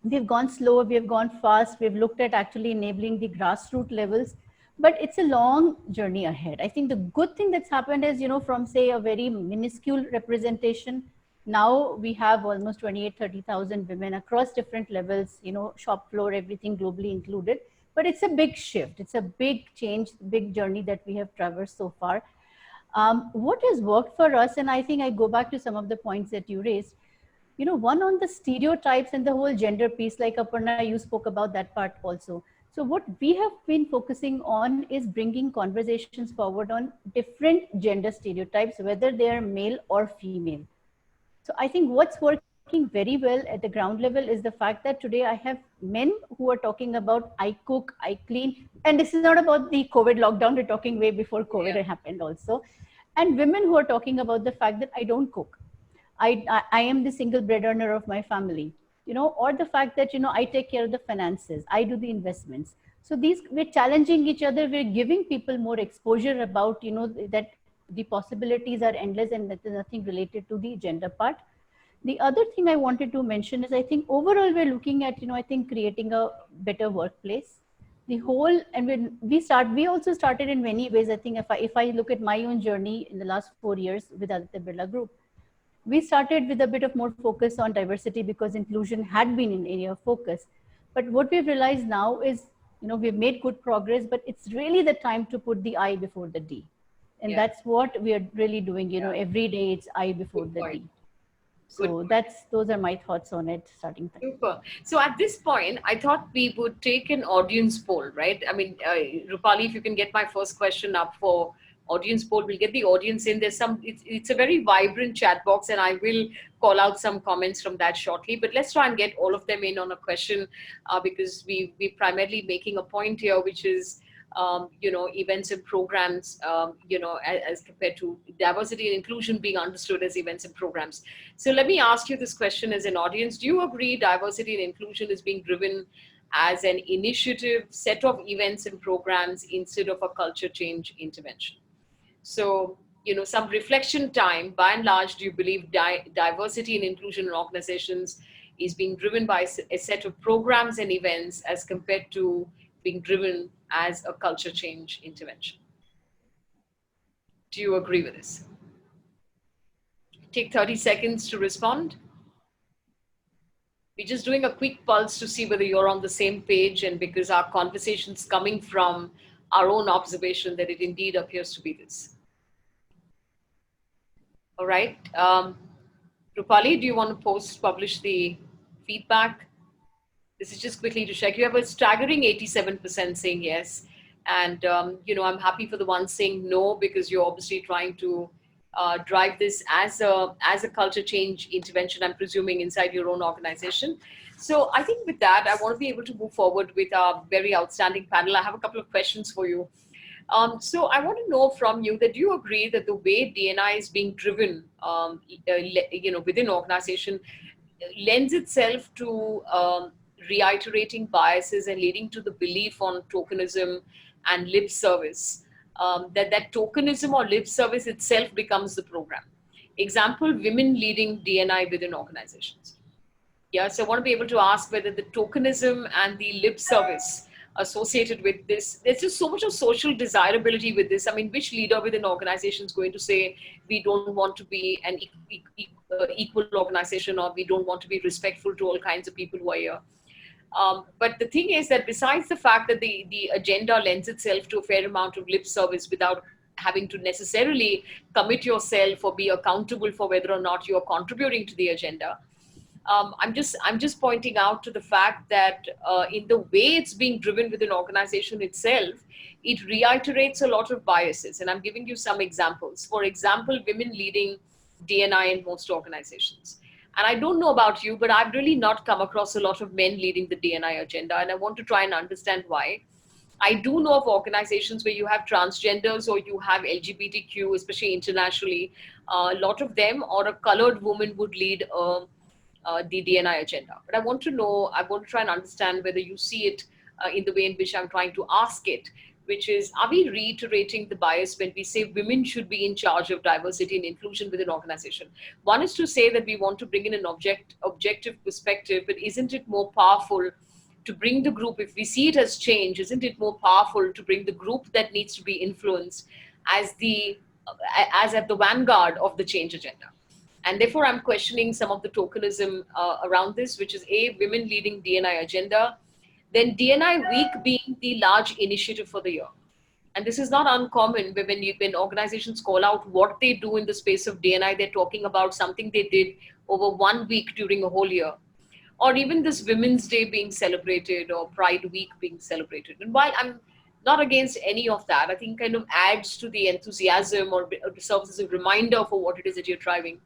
We've gone slow, we've gone fast, we've looked at actually enabling the grassroots levels, but it's a long journey ahead. I think the good thing that's happened is, from say a very minuscule representation, now we have almost 30,000 women across different levels, shop floor, everything globally included. But it's a big shift. It's a big change, big journey that we have traversed so far. What has worked for us, and I think I go back to some of the points that you raised, one on the stereotypes and the whole gender piece, like Aparna, you spoke about that part also. So what we have been focusing on is bringing conversations forward on different gender stereotypes, whether they are male or female. So I think what's working working very well at the ground level is the fact that today I have men who are talking about I cook, I clean, and this is not about the COVID lockdown. We're talking way before COVID happened also, and women who are talking about the fact that I don't cook. I am the single bread earner of my family, or the fact that, I take care of the finances, I do the investments. So we're challenging each other, we're giving people more exposure about, that the possibilities are endless and that there's nothing related to the gender part. The other thing I wanted to mention is I think overall we're looking at, I think creating a better workplace. The whole, and when we also started in many ways. I think if I look at my own journey in the last 4 years with Aditya Birla Group, we started with a bit of more focus on diversity because inclusion had been an area of focus. But what we've realized now is, we've made good progress, but it's really the time to put the I before the D. And that's what we are really doing, every day it's I before the D. So those are my thoughts on it starting time. Super. So at this point, I thought we would take an audience poll, right? I mean, Rupali, if you can get my first question up for audience poll, we'll get the audience in. It's a very vibrant chat box, and I will call out some comments from that shortly. But let's try and get all of them in on a question because we're primarily making a point here, which is events and programs, as compared to diversity and inclusion being understood as events and programs. So let me ask you this question as an audience. Do you agree diversity and inclusion is being driven as an initiative, set of events and programs instead of a culture change intervention? So, some reflection time. By and large, do you believe diversity and inclusion in organizations is being driven by a set of programs and events as compared to being driven as a culture change intervention? Do you agree with this? Take 30 seconds to respond. We're just doing a quick pulse to see whether you're on the same page, and because our conversation's coming from our own observation that it indeed appears to be this. All right. Rupali, do you want to publish the feedback? This is just quickly to check. You have a staggering 87% saying yes. And, I'm happy for the ones saying no, because you're obviously trying to drive this as a culture change intervention, I'm presuming, inside your own organization. So I think with that, I want to be able to move forward with our very outstanding panel. I have a couple of questions for you. So I want to know from you that do you agree that the way D&I is being driven, within organization lends itself to reiterating biases and leading to the belief on tokenism and lip service, that tokenism or lip service itself becomes the program. Example, women leading D&I within organizations. Yeah, so I want to be able to ask whether the tokenism and the lip service associated with this, there's just so much of social desirability with this. I mean, which leader within an organization is going to say, we don't want to be an equal organization, or we don't want to be respectful to all kinds of people who are here? But the thing is that besides the fact that the agenda lends itself to a fair amount of lip service without having to necessarily commit yourself or be accountable for whether or not you're contributing to the agenda, I'm just pointing out to the fact that in the way it's being driven within an organization itself, it reiterates a lot of biases. And I'm giving you some examples. For example, women leading D&I in most organizations. And I don't know about you, but I've really not come across a lot of men leading the D&I agenda. And I want to try and understand why. I do know of organizations where you have transgenders or you have LGBTQ, especially internationally. A lot of them, or a colored woman would lead the D&I agenda. But I want to try and understand whether you see it in the way in which I'm trying to ask it, which is, are we reiterating the bias when we say women should be in charge of diversity and inclusion within an organization? One is to say that we want to bring in an objective perspective, but isn't it more powerful to bring the group, if we see it as change, isn't it more powerful to bring the group that needs to be influenced as at the vanguard of the change agenda? And therefore, I'm questioning some of the tokenism around this, which is women leading D&I agenda, then D&I week being the large initiative for the year. And this is not uncommon when organizations call out what they do in the space of D&I, they're talking about something they did over 1 week during a whole year. Or even this Women's Day being celebrated or Pride Week being celebrated. And while I'm not against any of that, I think kind of adds to the enthusiasm or serves as a reminder for what it is that you're driving.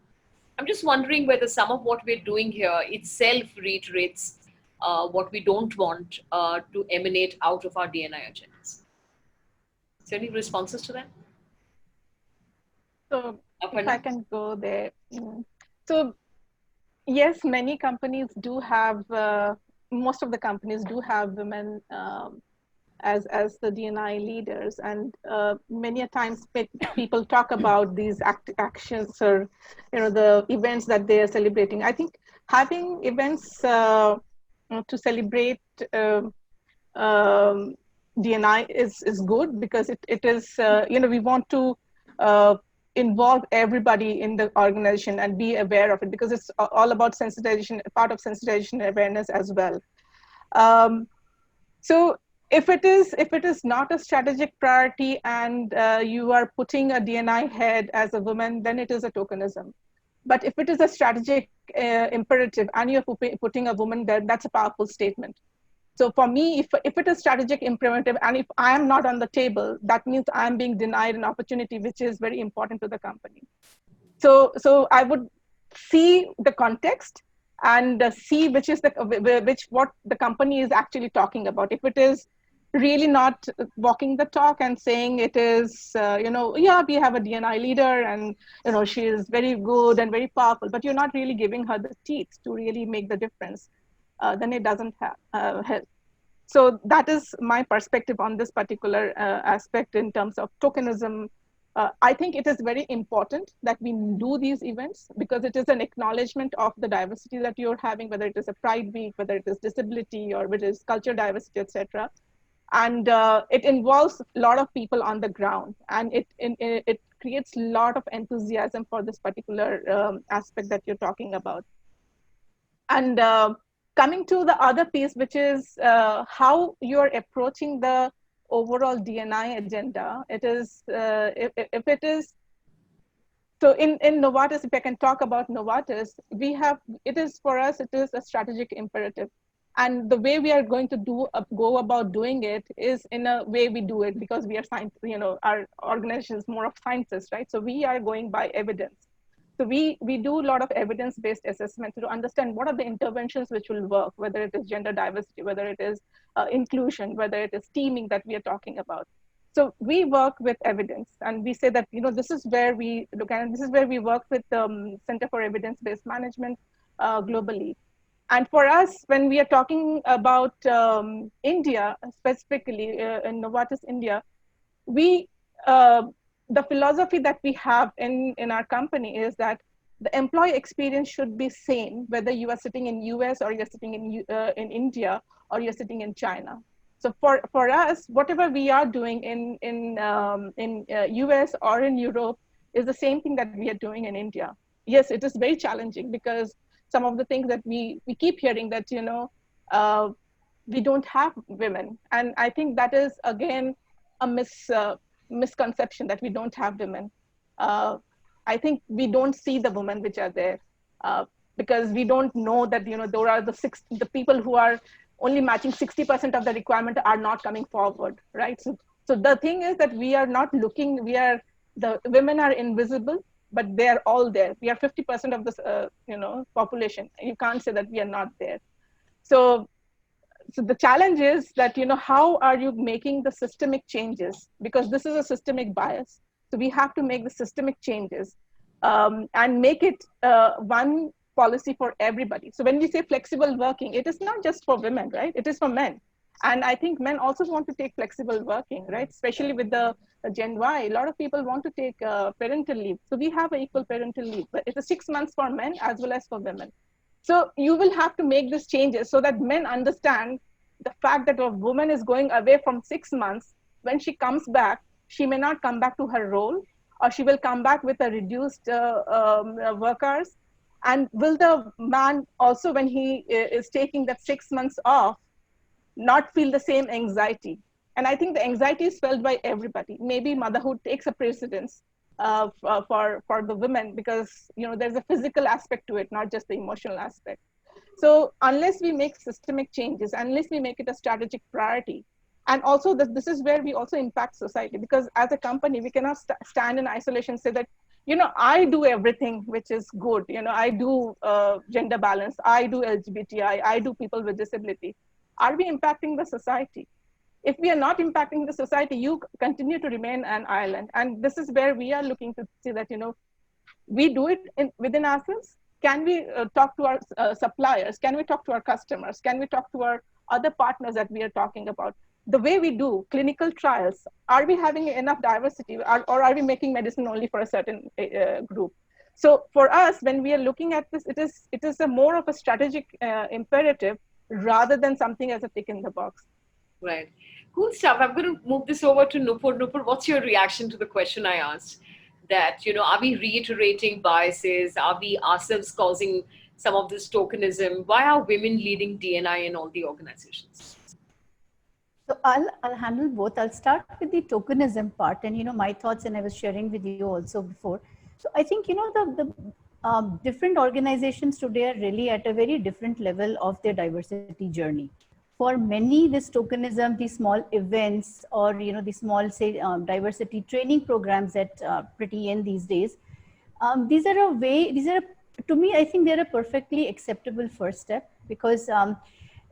I'm just wondering whether some of what we're doing here itself reiterates what we don't want to emanate out of our DNI agendas. Is there any responses to that? So if I Aparna? can go there. So yes, many companies do have, most of the companies do have women as the DNI leaders, and many a times people talk about these actions, or the events that they are celebrating. I think having events to celebrate um, DNI is good, because it is, we want to uh, involve everybody in the organization and be aware of it, because it's all about sensitization, part of sensitization awareness as well. Um, so if it is not a strategic priority, and you are putting a DNI head as a woman, then it is a tokenism. But if it is a strategic imperative and you're putting a woman there, that's a powerful statement. So for me, if it is strategic imperative, and if I am not on the table, that means I'm being denied an opportunity which is very important to the company. So I would see the context, and see which is the which what the company is actually talking about. If it is really not walking the talk and saying it is, yeah, we have a DNI leader, and she is very good and very powerful, but you're not really giving her the teeth to really make the difference, then it doesn't help. So that is my perspective on this particular aspect in terms of tokenism. I think it is very important that we do these events, because it is an acknowledgement of the diversity that you're having, whether it is a Pride Week, whether it is disability, or whether it is culture diversity, etc. And it involves a lot of people on the ground, and it creates a lot of enthusiasm for this particular aspect that you're talking about. And coming to the other piece, which is how you're approaching the overall DNI agenda, it is, if it is, so in Novartis, if I can talk about Novartis, it is for us, it is a strategic imperative. And the way we are going to go about doing it is in a way we do it, because we are science, our organization is more of scientists, right? So we are going by evidence. So we do a lot of evidence-based assessment to understand what are the interventions which will work, whether it is gender diversity, whether it is inclusion, whether it is teaming that we are talking about. So we work with evidence, and we say that this is where we look at, and this is where we work with Center for Evidence-Based Management globally. And for us, when we are talking about India specifically, in Novartis India, we the philosophy that we have in our company is that the employee experience should be same whether you are sitting in US, or you're sitting in India, or you're sitting in China. So for us, whatever we are doing in US or in Europe is the same thing that we are doing in India. Yes, it is very challenging, because some of the things that we keep hearing, that uh, we don't have women, and I think that is again a misconception, that we don't have women. uh, I think we don't see the women which are there, uh, because we don't know that there are the people who are only matching 60% of the requirement are not coming forward, right? So the thing is that we are not looking, the women are invisible, but they are all there. We are 50% of this population. You can't say that we are not there. So so the challenge is that how are you making the systemic changes, because this is a systemic bias. So we have to make the systemic changes, and make it one policy for everybody. So when we say flexible working, it is not just for women, right? It is for men. And I think men also want to take flexible working, right? Especially with the Gen Y, a lot of people want to take parental leave. So we have an equal parental leave, but it's a 6 months for men as well as for women. So you will have to make these changes so that men understand the fact that a woman is going away from 6 months. When she comes back, she may not come back to her role, or she will come back with a reduced work hours. And will the man also, when he is taking that 6 months off, not feel the same anxiety? And I think the anxiety is felt by everybody. Maybe motherhood takes a precedence for the women, because there's a physical aspect to it, not just the emotional aspect. So unless we make systemic changes, unless we make it a strategic priority, and also this is where we also impact society, because as a company we cannot stand in isolation and say that I do everything which is good. I do gender balance, I do LGBTI, I do people with disability. Are we impacting the society? If we are not impacting the society, you continue to remain an island. And this is where we are looking to see that, we do it within ourselves. Can we talk to our suppliers? Can we talk to our customers? Can we talk to our other partners that we are talking about? The way we do clinical trials, are we having enough diversity, or are we making medicine only for a certain group? So for us, when we are looking at this, it is a more of a strategic imperative rather than something as a tick in the box. Right. Cool stuff. I'm going to move this over to Nupur. Nupur, what's your reaction to the question I asked? That, are we reiterating biases? Are we ourselves causing some of this tokenism? Why are women leading DNI in all the organizations? So I'll handle both. I'll start with the tokenism part, and my thoughts, and I was sharing with you also before. So I think the different organizations today are really at a very different level of their diversity journey. For many, this tokenism, these small events, or the small, say, diversity training programs that pretty in these days, these are a way. To me, I think they're a perfectly acceptable first step, because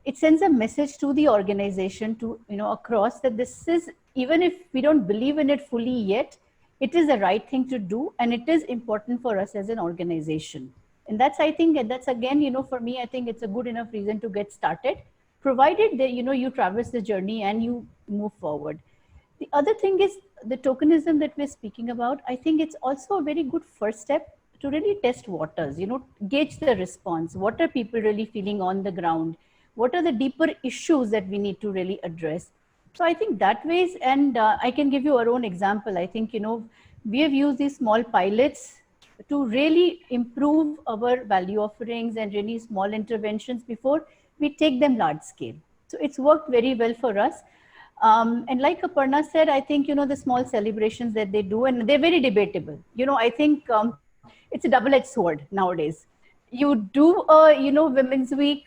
it sends a message to the organization, to across, that this is, even if we don't believe in it fully yet, it is the right thing to do, and it is important for us as an organization. And that's, I think, and that's again, for me, I think it's a good enough reason to get started, provided that you traverse the journey and you move forward. The other thing is the tokenism that we're speaking about. I think it's also a very good first step to really test waters, gauge the response. What are people really feeling on the ground? What are the deeper issues that we need to really address? So I think that ways, and I can give you our own example. I think, we have used these small pilots to really improve our value offerings and really small interventions before we take them large scale. So it's worked very well for us. And like Aparna said, I think, the small celebrations that they do, and they're very debatable. I think it's a double-edged sword nowadays. You do Women's Week,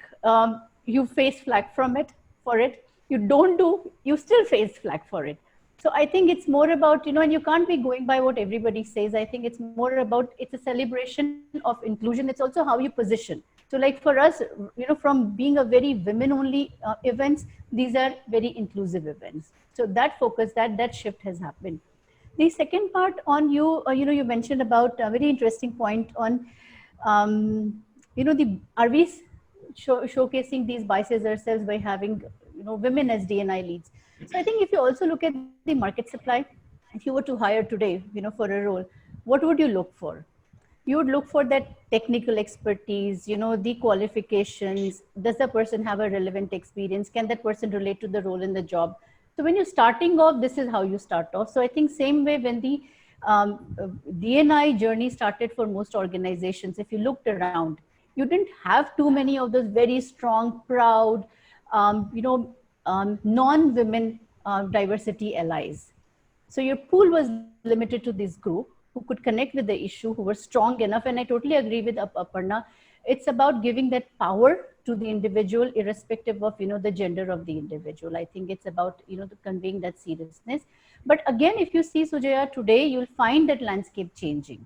you face flack from it, for it. You don't do, you still face flack for it. So I think it's more about, and you can't be going by what everybody says. I think it's more about, it's a celebration of inclusion. It's also how you position. So like for us, from being a very women only events, these are very inclusive events. So that focus, that shift has happened. The second part on you mentioned about a very interesting point on, are we showcasing these biases ourselves by having, women as DNI leads? So I think if you also look at the market supply, if you were to hire today, for a role, what would you look for? You would look for that technical expertise, the qualifications. Does the person have a relevant experience? Can that person relate to the role in the job? So when you're starting off, this is how you start off. So I think same way when the DNI journey started for most organizations, if you looked around, you didn't have too many of those very strong, proud, non-women diversity allies. So your pool was limited to this group who could connect with the issue, who were strong enough. And I totally agree with Aparna. It's about giving that power to the individual, irrespective of, the gender of the individual. I think it's about, conveying that seriousness. But again, if you see, Sujaya, today, you'll find that landscape changing.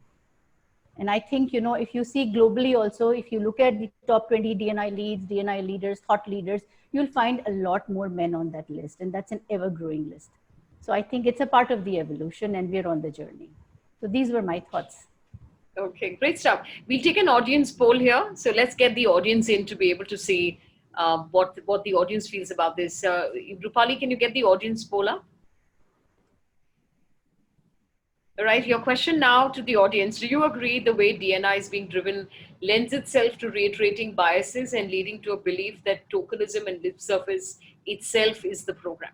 And I think, if you see globally also, if you look at the top 20 DNI leads, DNI leaders, thought leaders, you'll find a lot more men on that list. And that's an ever-growing list. So I think it's a part of the evolution, and we're on the journey. So these were my thoughts. Okay, great stuff. We'll take an audience poll here. So let's get the audience in to be able to see what the audience feels about this. Rupali, can you get the audience poll up? All right, your question now to the audience. Do you agree the way DNI is being driven lends itself to reiterating biases and leading to a belief that tokenism and lip service itself is the program?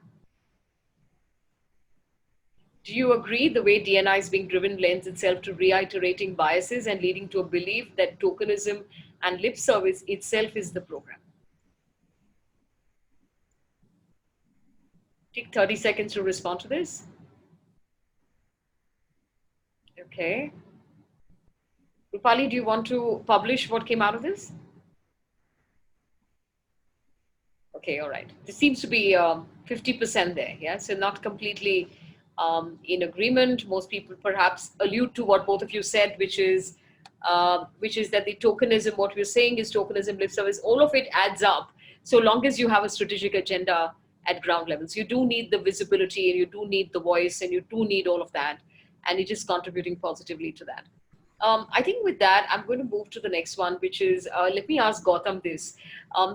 Do you agree the way DNI is being driven lends itself to reiterating biases and leading to a belief that tokenism and lip service itself is the program? Take 30 seconds to respond to this. Okay. Rupali, do you want to publish what came out of this? Okay, all right. This seems to be 50% there, yeah? So not completely in agreement. Most people perhaps allude to what both of you said, which is that the tokenism, what we're saying is tokenism, lip service, all of it adds up. So long as you have a strategic agenda at ground levels, you do need the visibility and you do need the voice and you do need all of that. And it is contributing positively to that. I think with that, I'm going to move to the next one, which is let me ask Gautam this.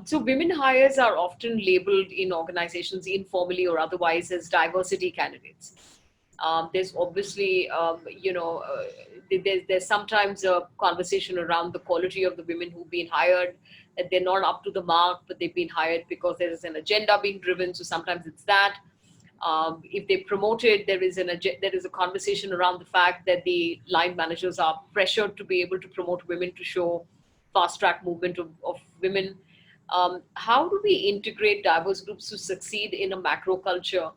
So, women hires are often labeled in organizations informally or otherwise as diversity candidates. There's obviously, there's sometimes a conversation around the quality of the women who've been hired, that they're not up to the mark, but they've been hired because there is an agenda being driven. So sometimes it's that. If they promote it, there is a conversation around the fact that the line managers are pressured to be able to promote women to show fast track movement of women. How do we integrate diverse groups to succeed in a macro culture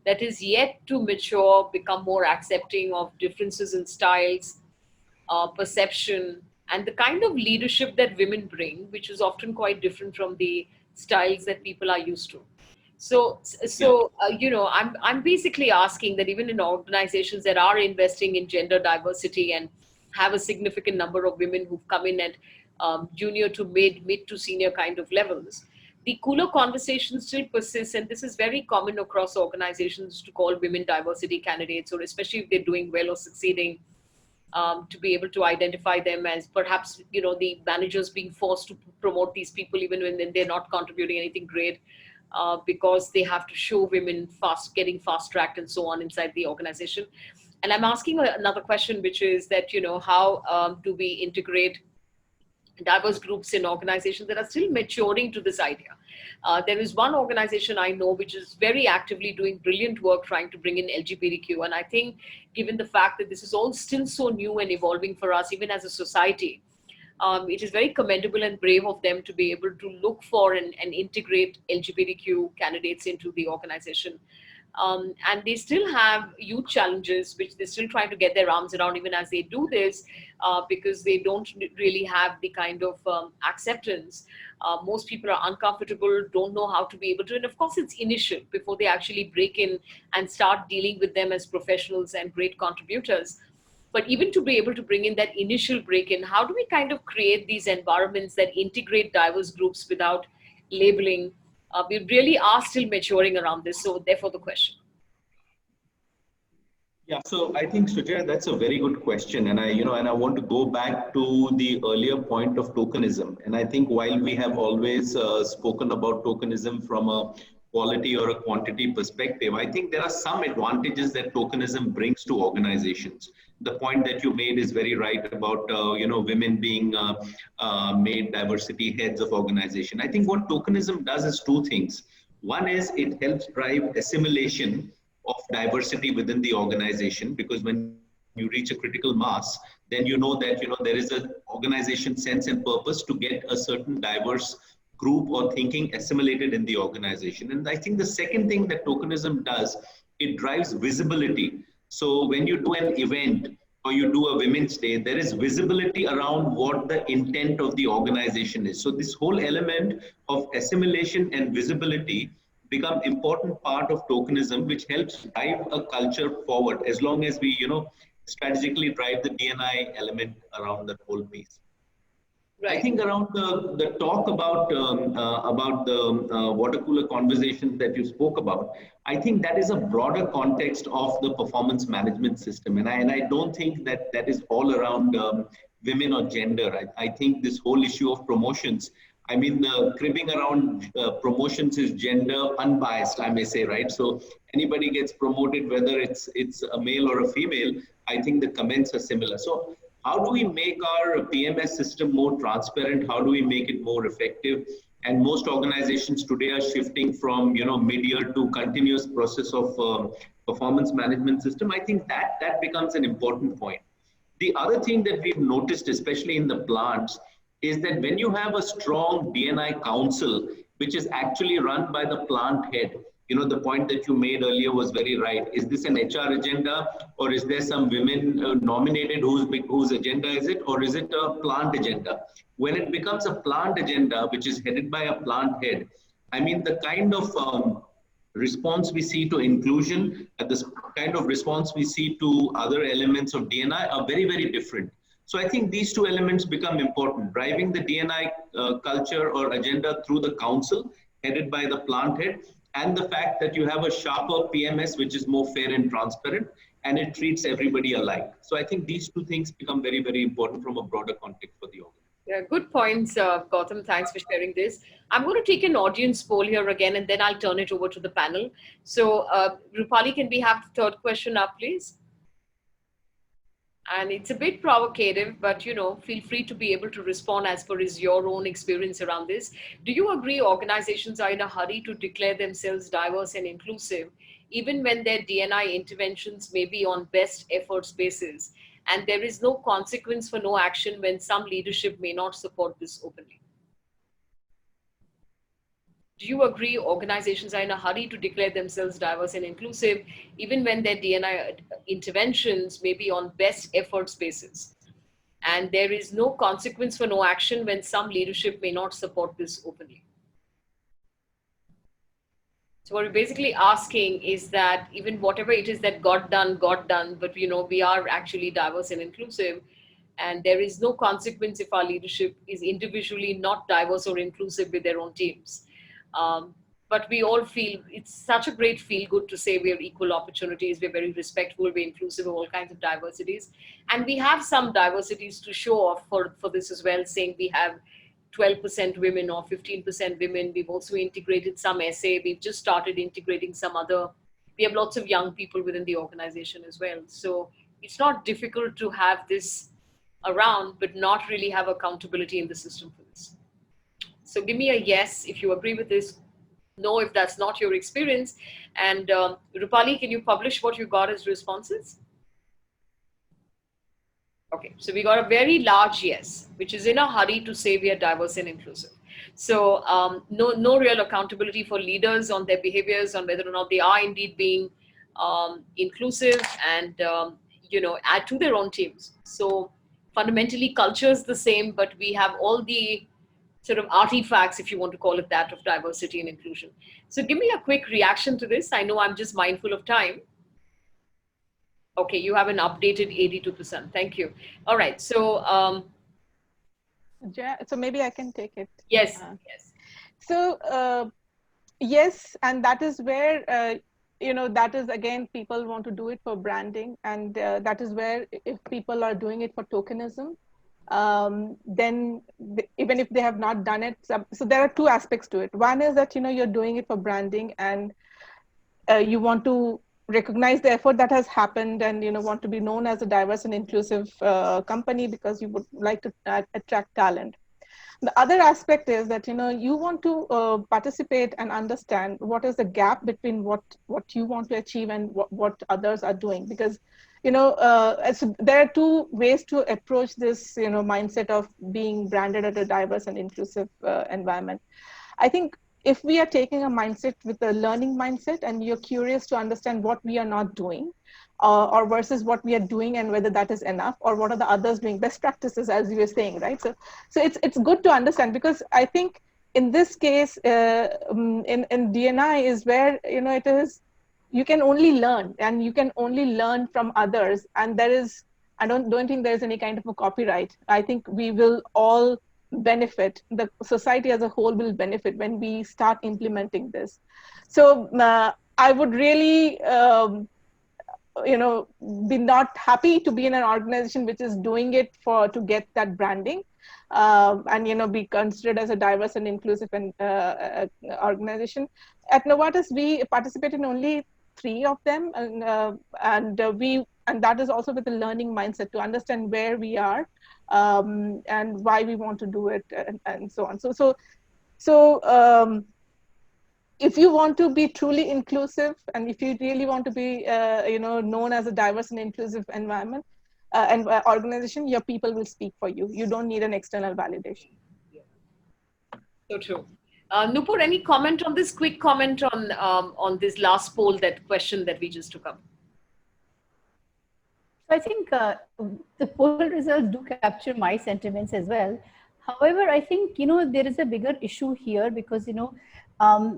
that is yet to mature, become more accepting of differences in styles, perception, and the kind of leadership that women bring, which is often quite different from the styles that people are used to? I'm basically asking that even in organizations that are investing in gender diversity and have a significant number of women who've come in at junior to mid to senior kind of levels, the cooler conversation still persists, and this is very common across organizations to call women diversity candidates, or especially if they're doing well or succeeding, to be able to identify them as perhaps the managers being forced to promote these people even when they're not contributing anything great, because they have to show women getting fast tracked and so on inside the organization. And I'm asking another question, which is that how do we integrate diverse groups in organizations that are still maturing to this idea? There is one organization I know which is very actively doing brilliant work trying to bring in LGBTQ. And I think given the fact that this is all still so new and evolving for us, even as a society, it is very commendable and brave of them to be able to look for and integrate LGBTQ candidates into the organization. And they still have huge challenges, which they're still trying to get their arms around even as they do this, because they don't really have the kind of acceptance. Most people are uncomfortable, don't know how to be able to, and of course it's initial before they actually break in and start dealing with them as professionals and great contributors. But even to be able to bring in that initial break in, how do we kind of create these environments that integrate diverse groups without labeling? We really are still maturing around this. So therefore the question. Yeah, so I think Sujaya, that's a very good question, and I want to go back to the earlier point of tokenism. And I think while we have always spoken about tokenism from a quality or a quantity perspective, I think there are some advantages that tokenism brings to organizations. The point that you made is very right about women being made diversity heads of organization. I think what tokenism does is two things. One is it helps drive assimilation of diversity within the organization, because when you reach a critical mass, then you know that there is an organization sense and purpose to get a certain diverse group or thinking assimilated in the organization. And I think the second thing that tokenism does, it drives visibility. So when you do an event or you do a Women's Day, there is visibility around what the intent of the organization is. So this whole element of assimilation and visibility become important part of tokenism, which helps drive a culture forward as long as we, strategically drive the D&I element around that whole piece. Right. I think around the talk about the water cooler conversations that you spoke about, I think that is a broader context of the performance management system, and I don't think that is all around women or gender. I think this whole issue of promotions, I mean, the cribbing around promotions is gender unbiased, I may say, right? So anybody gets promoted, whether it's a male or a female, I think the comments are similar. So how do we make our PMS system more transparent? How do we make it more effective? And most organizations today are shifting from mid-year to continuous process of performance management system. I think that becomes an important point. The other thing that we've noticed, especially in the plants, is that when you have a strong D&I council, which is actually run by the plant head, the point that you made earlier was very right. Is this an HR agenda, or is there some women nominated whose agenda is it, or is it a plant agenda? When it becomes a plant agenda, which is headed by a plant head, I mean, the kind of response we see to inclusion and the kind of response we see to other elements of D&I are very, very different. So I think these two elements become important. Driving the D&I culture or agenda through the council, headed by the plant head, and the fact that you have a sharper PMS, which is more fair and transparent, and it treats everybody alike. So I think these two things become very, very important from a broader context for the organization. Yeah, good points, Gautam. Thanks for sharing this. I'm going to take an audience poll here again, and then I'll turn it over to the panel. So, Rupali, can we have the third question up, please? And it's a bit provocative, but feel free to be able to respond as per is your own experience around this. Do you agree organizations are in a hurry to declare themselves diverse and inclusive, even when their D&I interventions may be on best efforts basis, and there is no consequence for no action when some leadership may not support this openly? Do you agree organizations are in a hurry to declare themselves diverse and inclusive, even when their D&I interventions may be on best efforts basis, and there is no consequence for no action when some leadership may not support this openly? So what we're basically asking is that even whatever it is that got done, but we are actually diverse and inclusive, and there is no consequence if our leadership is individually not diverse or inclusive with their own teams. But we all feel it's such a great feel good to say we're equal opportunities, we're very respectful, we're inclusive of all kinds of diversities. And we have some diversities to show off for this as well, saying we have 12% women or 15% women. We've also integrated some SA. We've just started integrating some other. We have lots of young people within the organization as well. So it's not difficult to have this around, but not really have accountability in the system for this. So give me a yes if you agree with this, no if that's not your experience. And Rupali, can you publish what you got as responses? Okay, so we got a very large yes, which is in a hurry to say we are diverse and inclusive. So no real accountability for leaders on their behaviors, on whether or not they are indeed being inclusive and add to their own teams. So fundamentally, culture is the same, but we have all the sort of artifacts, if you want to call it that, of diversity and inclusion. So give me a quick reaction to this. I know I'm just mindful of time. Okay, you have an updated 82%. Thank you. All right. So so maybe I can take it. Yes. Yes. So yes, and that is where that is again, people want to do it for branding, and that is where if people are doing it for tokenism, then even if they have not done it, so there are two aspects to it. One is that you're doing it for branding, and you want to recognize the effort that has happened, and want to be known as a diverse and inclusive company because you would like to attract talent. The other aspect is that you want to participate and understand what is the gap between what you want to achieve and what others are doing, because so there are two ways to approach this mindset of being branded at a diverse and inclusive environment. I think if we are taking a mindset with a learning mindset, and you're curious to understand what we are not doing, or versus what we are doing and whether that is enough, or what are the others doing, best practices, as you were saying, right? So it's good to understand, because I think in this case, in D&I is where it is, you can only learn, and you can only learn from others, and I don't think there's any kind of a copyright. I think we will all benefit, the society as a whole will benefit when we start implementing this. So I would really be not happy to be in an organization which is doing it to get that branding, and be considered as a diverse and inclusive organization. At Novartis, we participate in only 3 of them, and that is also with a learning mindset to understand where we are, and why we want to do it, and so on. So if you want to be truly inclusive, and if you really want to be known as a diverse and inclusive environment and organization, your people will speak for you. You don't need an external validation. So true. Nupur, any comment on this? Quick comment on this last poll, that question that we just took up. So I think the poll results do capture my sentiments as well. However, I think there is a bigger issue here, because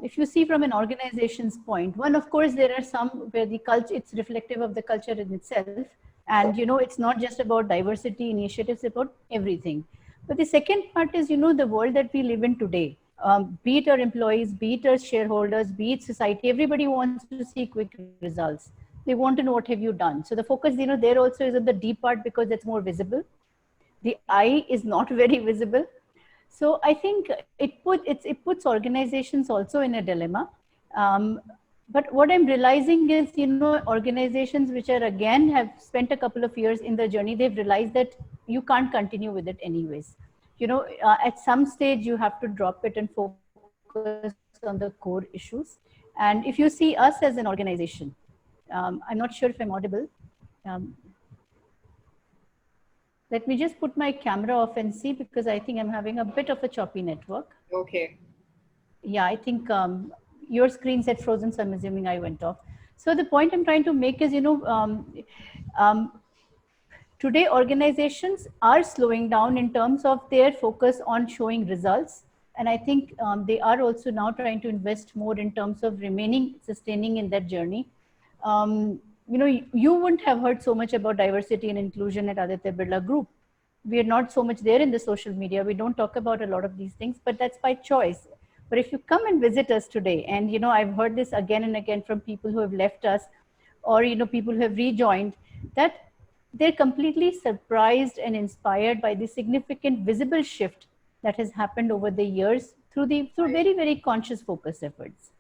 if you see from an organization's point, one, of course, there are some where the culture, it's reflective of the culture in itself. And, it's not just about diversity initiatives, about everything. But the second part is, the world that we live in today, be it our employees, be it our shareholders, be it society, everybody wants to see quick results. They want to know what have you done. So the focus, there also is on the D part because that's more visible. The I is not very visible. So I think it puts organizations also in a dilemma. But what I'm realizing is, organizations which are again have spent a couple of years in the journey, they've realized that you can't continue with it anyways. At some stage you have to drop it and focus on the core issues. And if you see us as an organization, I'm not sure if I'm audible. Um, Let me just put my camera off and see, because I think I'm having a bit of a choppy network. Okay. Yeah, I think your screen said frozen, so I'm assuming I went off. So the point I'm trying to make is, today organizations are slowing down in terms of their focus on showing results. And I think they are also now trying to invest more in terms of remaining sustaining in that journey. You wouldn't have heard so much about diversity and inclusion at Aditya Birla Group. We are not so much there in the social media. We don't talk about a lot of these things, but that's by choice. But if you come and visit us today, and I've heard this again and again from people who have left us, or people who have rejoined, that they're completely surprised and inspired by the significant visible shift that has happened over the years through very, very conscious focus efforts.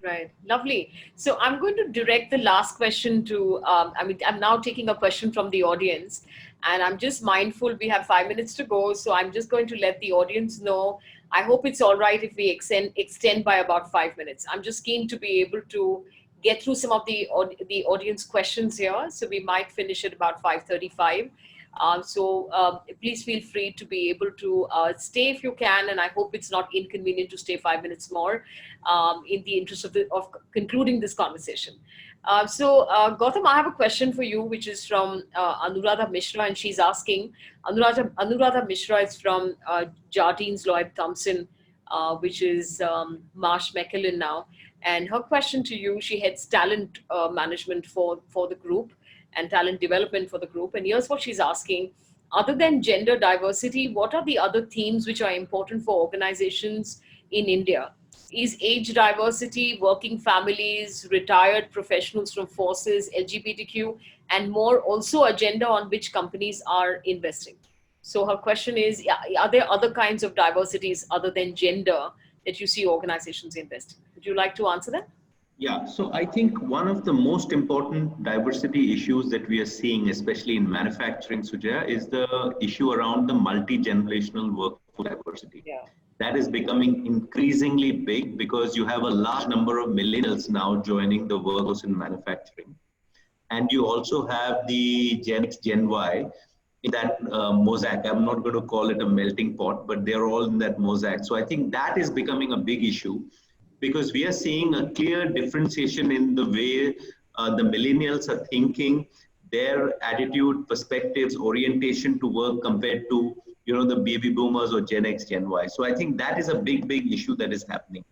Right. Lovely. So I'm going to direct the last question to, I'm now taking a question from the audience, and I'm just mindful we have 5 minutes to go. So I'm just going to let the audience know. I hope it's all right if we extend by about 5 minutes. I'm just keen to be able to get through some of the audience questions here. So we might finish at about 5:35. So please feel free to be able to stay if you can, and I hope it's not inconvenient to stay 5 minutes more in the interest of concluding this conversation. So Gautam, I have a question for you, which is from Anuradha Mishra, and she's asking, Anuradha Mishra is from Jardines Lloyd Thompson, which is Marsh McLennan now. And her question to you, she heads talent management for the group and talent development for the group. And here's what she's asking. Other than gender diversity, what are the other themes which are important for organizations in India? Is age diversity, working families, retired professionals from forces, LGBTQ, and more also agenda on which companies are investing? So her question is, are there other kinds of diversities other than gender that you see organizations investing? Would you like to answer that? Yeah, so I think one of the most important diversity issues that we are seeing, especially in manufacturing, Sujaya, is the issue around the multi-generational workforce diversity. Yeah. That is becoming increasingly big because you have a large number of millennials now joining the workforce in manufacturing. And you also have the Gen X, Gen Y in that mosaic. I'm not going to call it a melting pot, but they're all in that mosaic. So I think that is becoming a big issue, because we are seeing a clear differentiation in the way the millennials are thinking, their attitude, perspectives, orientation to work compared to the baby boomers or Gen X, Gen Y. So I think that is a big issue that is happening.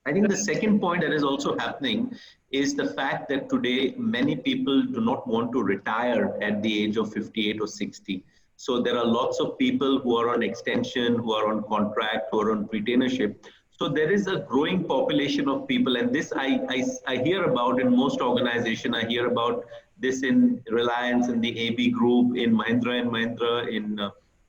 I think the second point that is also happening is the fact that today many people do not want to retire at the age of 58 or 60. So there are lots of people who are on extension, who are on contract, who are on retainership. So there is a growing population of people, and this I hear about in most organizations. I hear about this in Reliance, in the AB Group, in Mahindra and Mahindra,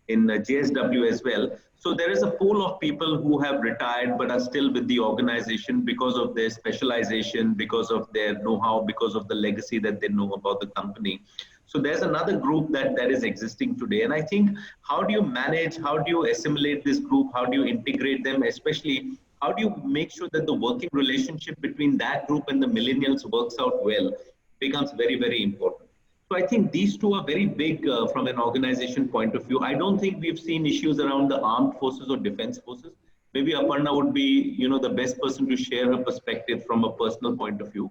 in JSW as well. So there is a pool of people who have retired but are still with the organization because of their specialization, because of their know-how, because of the legacy that they know about the company. So there's another group that is existing today. And I think, how do you manage, how do you assimilate this group, how do you integrate them, especially how do you make sure that the working relationship between that group and the millennials works out well, becomes very important. So I think these two are very big from an organization point of view. I don't think we've seen issues around the armed forces or defense forces. Maybe Aparna would be the best person to share her perspective from a personal point of view.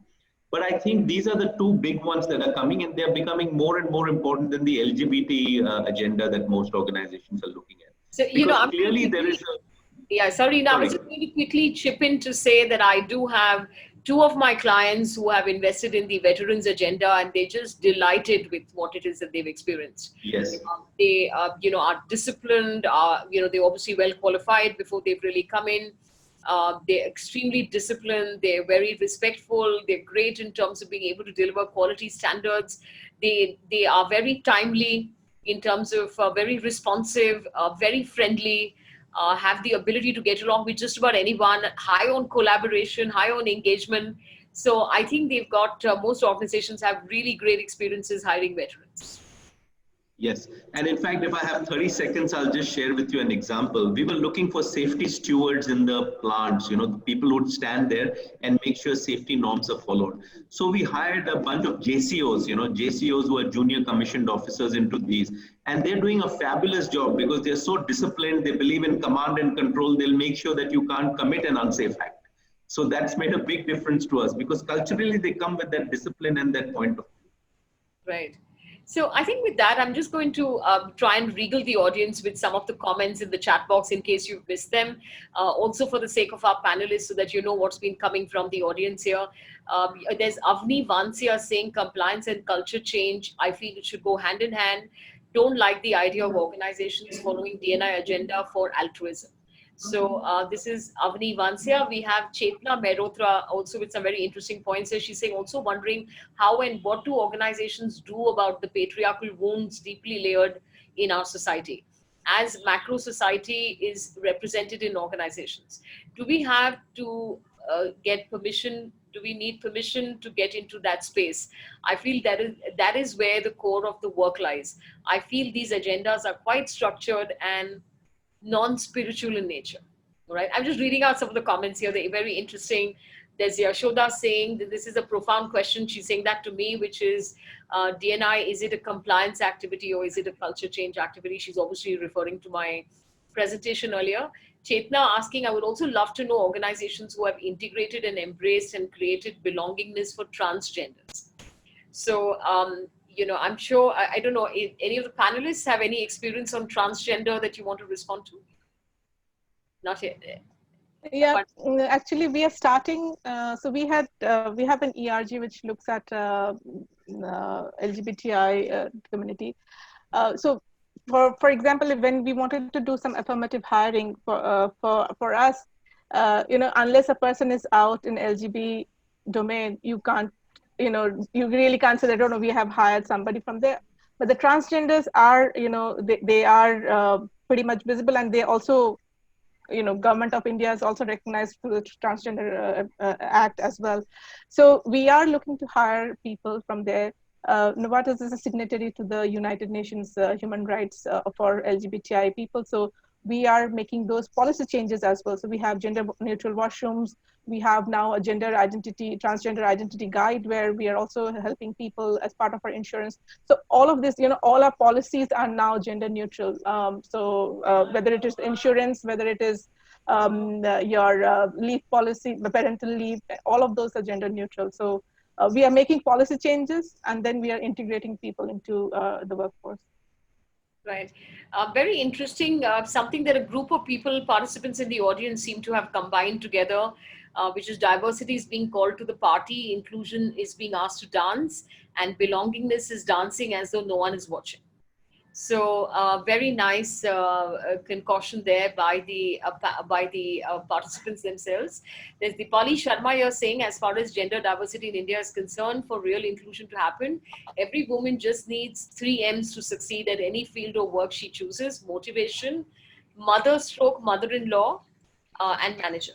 But I think these are the two big ones that are coming, and they're becoming more and more important than the LGBT agenda that most organizations are looking at. So, clearly there is a... Yeah, sorry. Now, I was Sorry. just going to quickly chip in to say that I do have two of my clients who have invested in the veterans agenda, and they're just delighted with what it is that they've experienced. Yes. They, are disciplined. They're obviously well qualified before they've really come in. They're extremely disciplined. They're very respectful. They're great in terms of being able to deliver quality standards. They are very timely in terms of very responsive, very friendly, have the ability to get along with just about anyone, high on collaboration, high on engagement. So I think they've got, most organizations have really great experiences hiring veterans. Yes. And in fact, if I have 30 seconds, I'll just share with you an example. We were looking for safety stewards in the plants, the people who would stand there and make sure safety norms are followed. So we hired a bunch of JCOs, JCOs who are junior commissioned officers into these. And they're doing a fabulous job because they're so disciplined. They believe in command and control. They'll make sure that you can't commit an unsafe act. So that's made a big difference to us because culturally they come with that discipline and that point of view. Right. So I think with that, I'm just going to try and regale the audience with some of the comments in the chat box in case you've missed them. Also for the sake of our panelists so that you know what's been coming from the audience here. There's Avni Vansia saying compliance and culture change. I feel it should go hand in hand. Don't like the idea of organizations following D&I agenda for altruism. So this is Avni Vansia. We have Chetna Mehrotra also with some very interesting points. So she's saying also wondering how and what do organizations do about the patriarchal wounds deeply layered in our society as macro society is represented in organizations. Do we have to get permission? Do we need permission to get into that space? I feel that is where the core of the work lies. I feel these agendas are quite structured and non-spiritual in nature. All right. I'm just reading out some of the comments here. They're very interesting. There's Yashoda saying that this is a profound question. She's saying that to me, which is DNI, is it a compliance activity or is it a culture change activity? She's obviously referring to my presentation earlier. Chetna asking, I would also love to know organizations who have integrated and embraced and created belongingness for transgenders. So, I'm sure, I don't know, if any of the panelists have any experience on transgender that you want to respond to? Not yet. Yeah, actually, we are starting. So we have an ERG which looks at LGBTI community. So, for example, when we wanted to do some affirmative hiring for us, unless a person is out in LGBT domain, you can't. You really can't say that, oh no, we have hired somebody from there. But the transgenders are, they are pretty much visible, and they also, government of India has also recognized the transgender act as well. So we are looking to hire people from there. Novartis is a signatory to the United Nations human rights for LGBTI people. So we are making those policy changes as well. So we have gender neutral washrooms. We have now a transgender identity guide where we are also helping people as part of our insurance. So all of this, all our policies are now gender neutral. So whether it is insurance, whether it is your leave policy, the parental leave, all of those are gender neutral. So we are making policy changes and then we are integrating people into the workforce. Right. Very interesting. Something that a group of people, participants in the audience seem to have combined together, which is diversity is being called to the party, inclusion is being asked to dance, and belongingness is dancing as though no one is watching. So very nice concoction there by the participants themselves. There's Dipali Sharma here saying, as far as gender diversity in India is concerned, for real inclusion to happen, every woman just needs 3 M's to succeed at any field or work she chooses: motivation, mother/mother-in-law, and manager.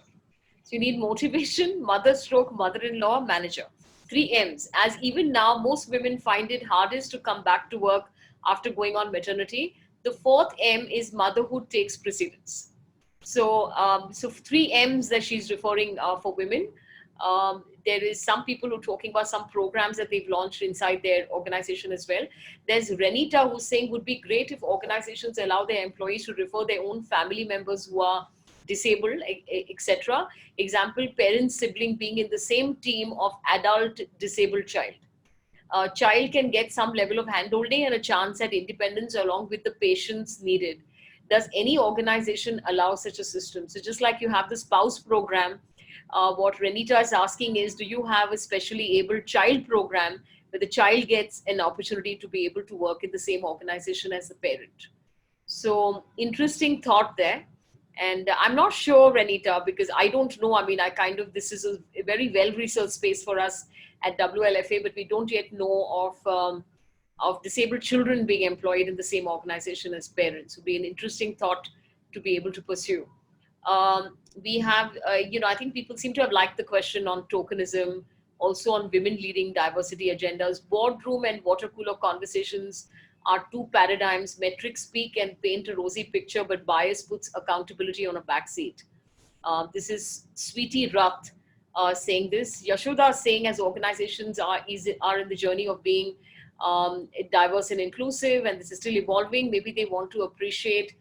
So you need motivation, mother/mother-in-law, manager. 3 M's. As even now, most women find it hardest to come back to work after going on maternity. The 4th M is motherhood takes precedence. So, 3 M's that she's referring for women. There is some people who are talking about some programs that they've launched inside their organization as well. There's Renita who's saying would be great if organizations allow their employees to refer their own family members who are disabled, etc. Example, parent sibling being in the same team of adult disabled child. Child can get some level of handholding and a chance at independence along with the patience needed. does any organization allow such a system? So just like you have the spouse program, what Renita is asking is, do you have a specially abled child program where the child gets an opportunity to be able to work in the same organization as the parent? So interesting thought there. And I'm not sure, Renita, because I don't know. I mean, this is a very well-researched space for us at WLFA, but we don't yet know of disabled children being employed in the same organization as parents. It would be an interesting thought to be able to pursue. We have, I think people seem to have liked the question on tokenism, also on women leading diversity agendas. Boardroom and water cooler conversations are two paradigms. Metrics speak and paint a rosy picture, but bias puts accountability on a backseat. This is Sweetie Rath saying this. Yashoda saying, as organizations are in the journey of being diverse and inclusive, and this is still evolving, maybe they want to appreciate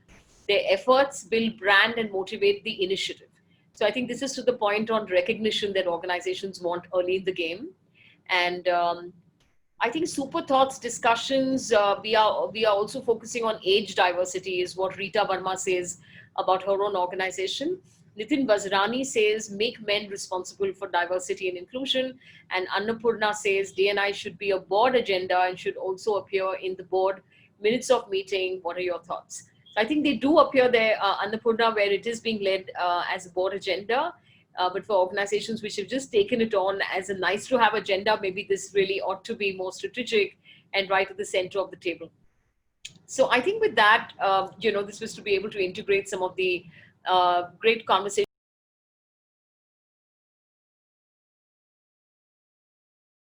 their efforts, build brand, and motivate the initiative. So I think this is to the point on recognition that organizations want early in the game. And I think super thoughts discussions, we are also focusing on age diversity is what Rita Verma says about her own organization. Nitin Vazrani says, make men responsible for diversity and inclusion. And Annapurna says, D&I should be a board agenda and should also appear in the board minutes of meeting. What are your thoughts? So I think they do appear there, Annapurna, where it is being led as a board agenda. But for organizations which have just taken it on as a nice to have agenda, maybe this really ought to be more strategic and right at the center of the table. So I think with that, this was to be able to integrate some of the great conversations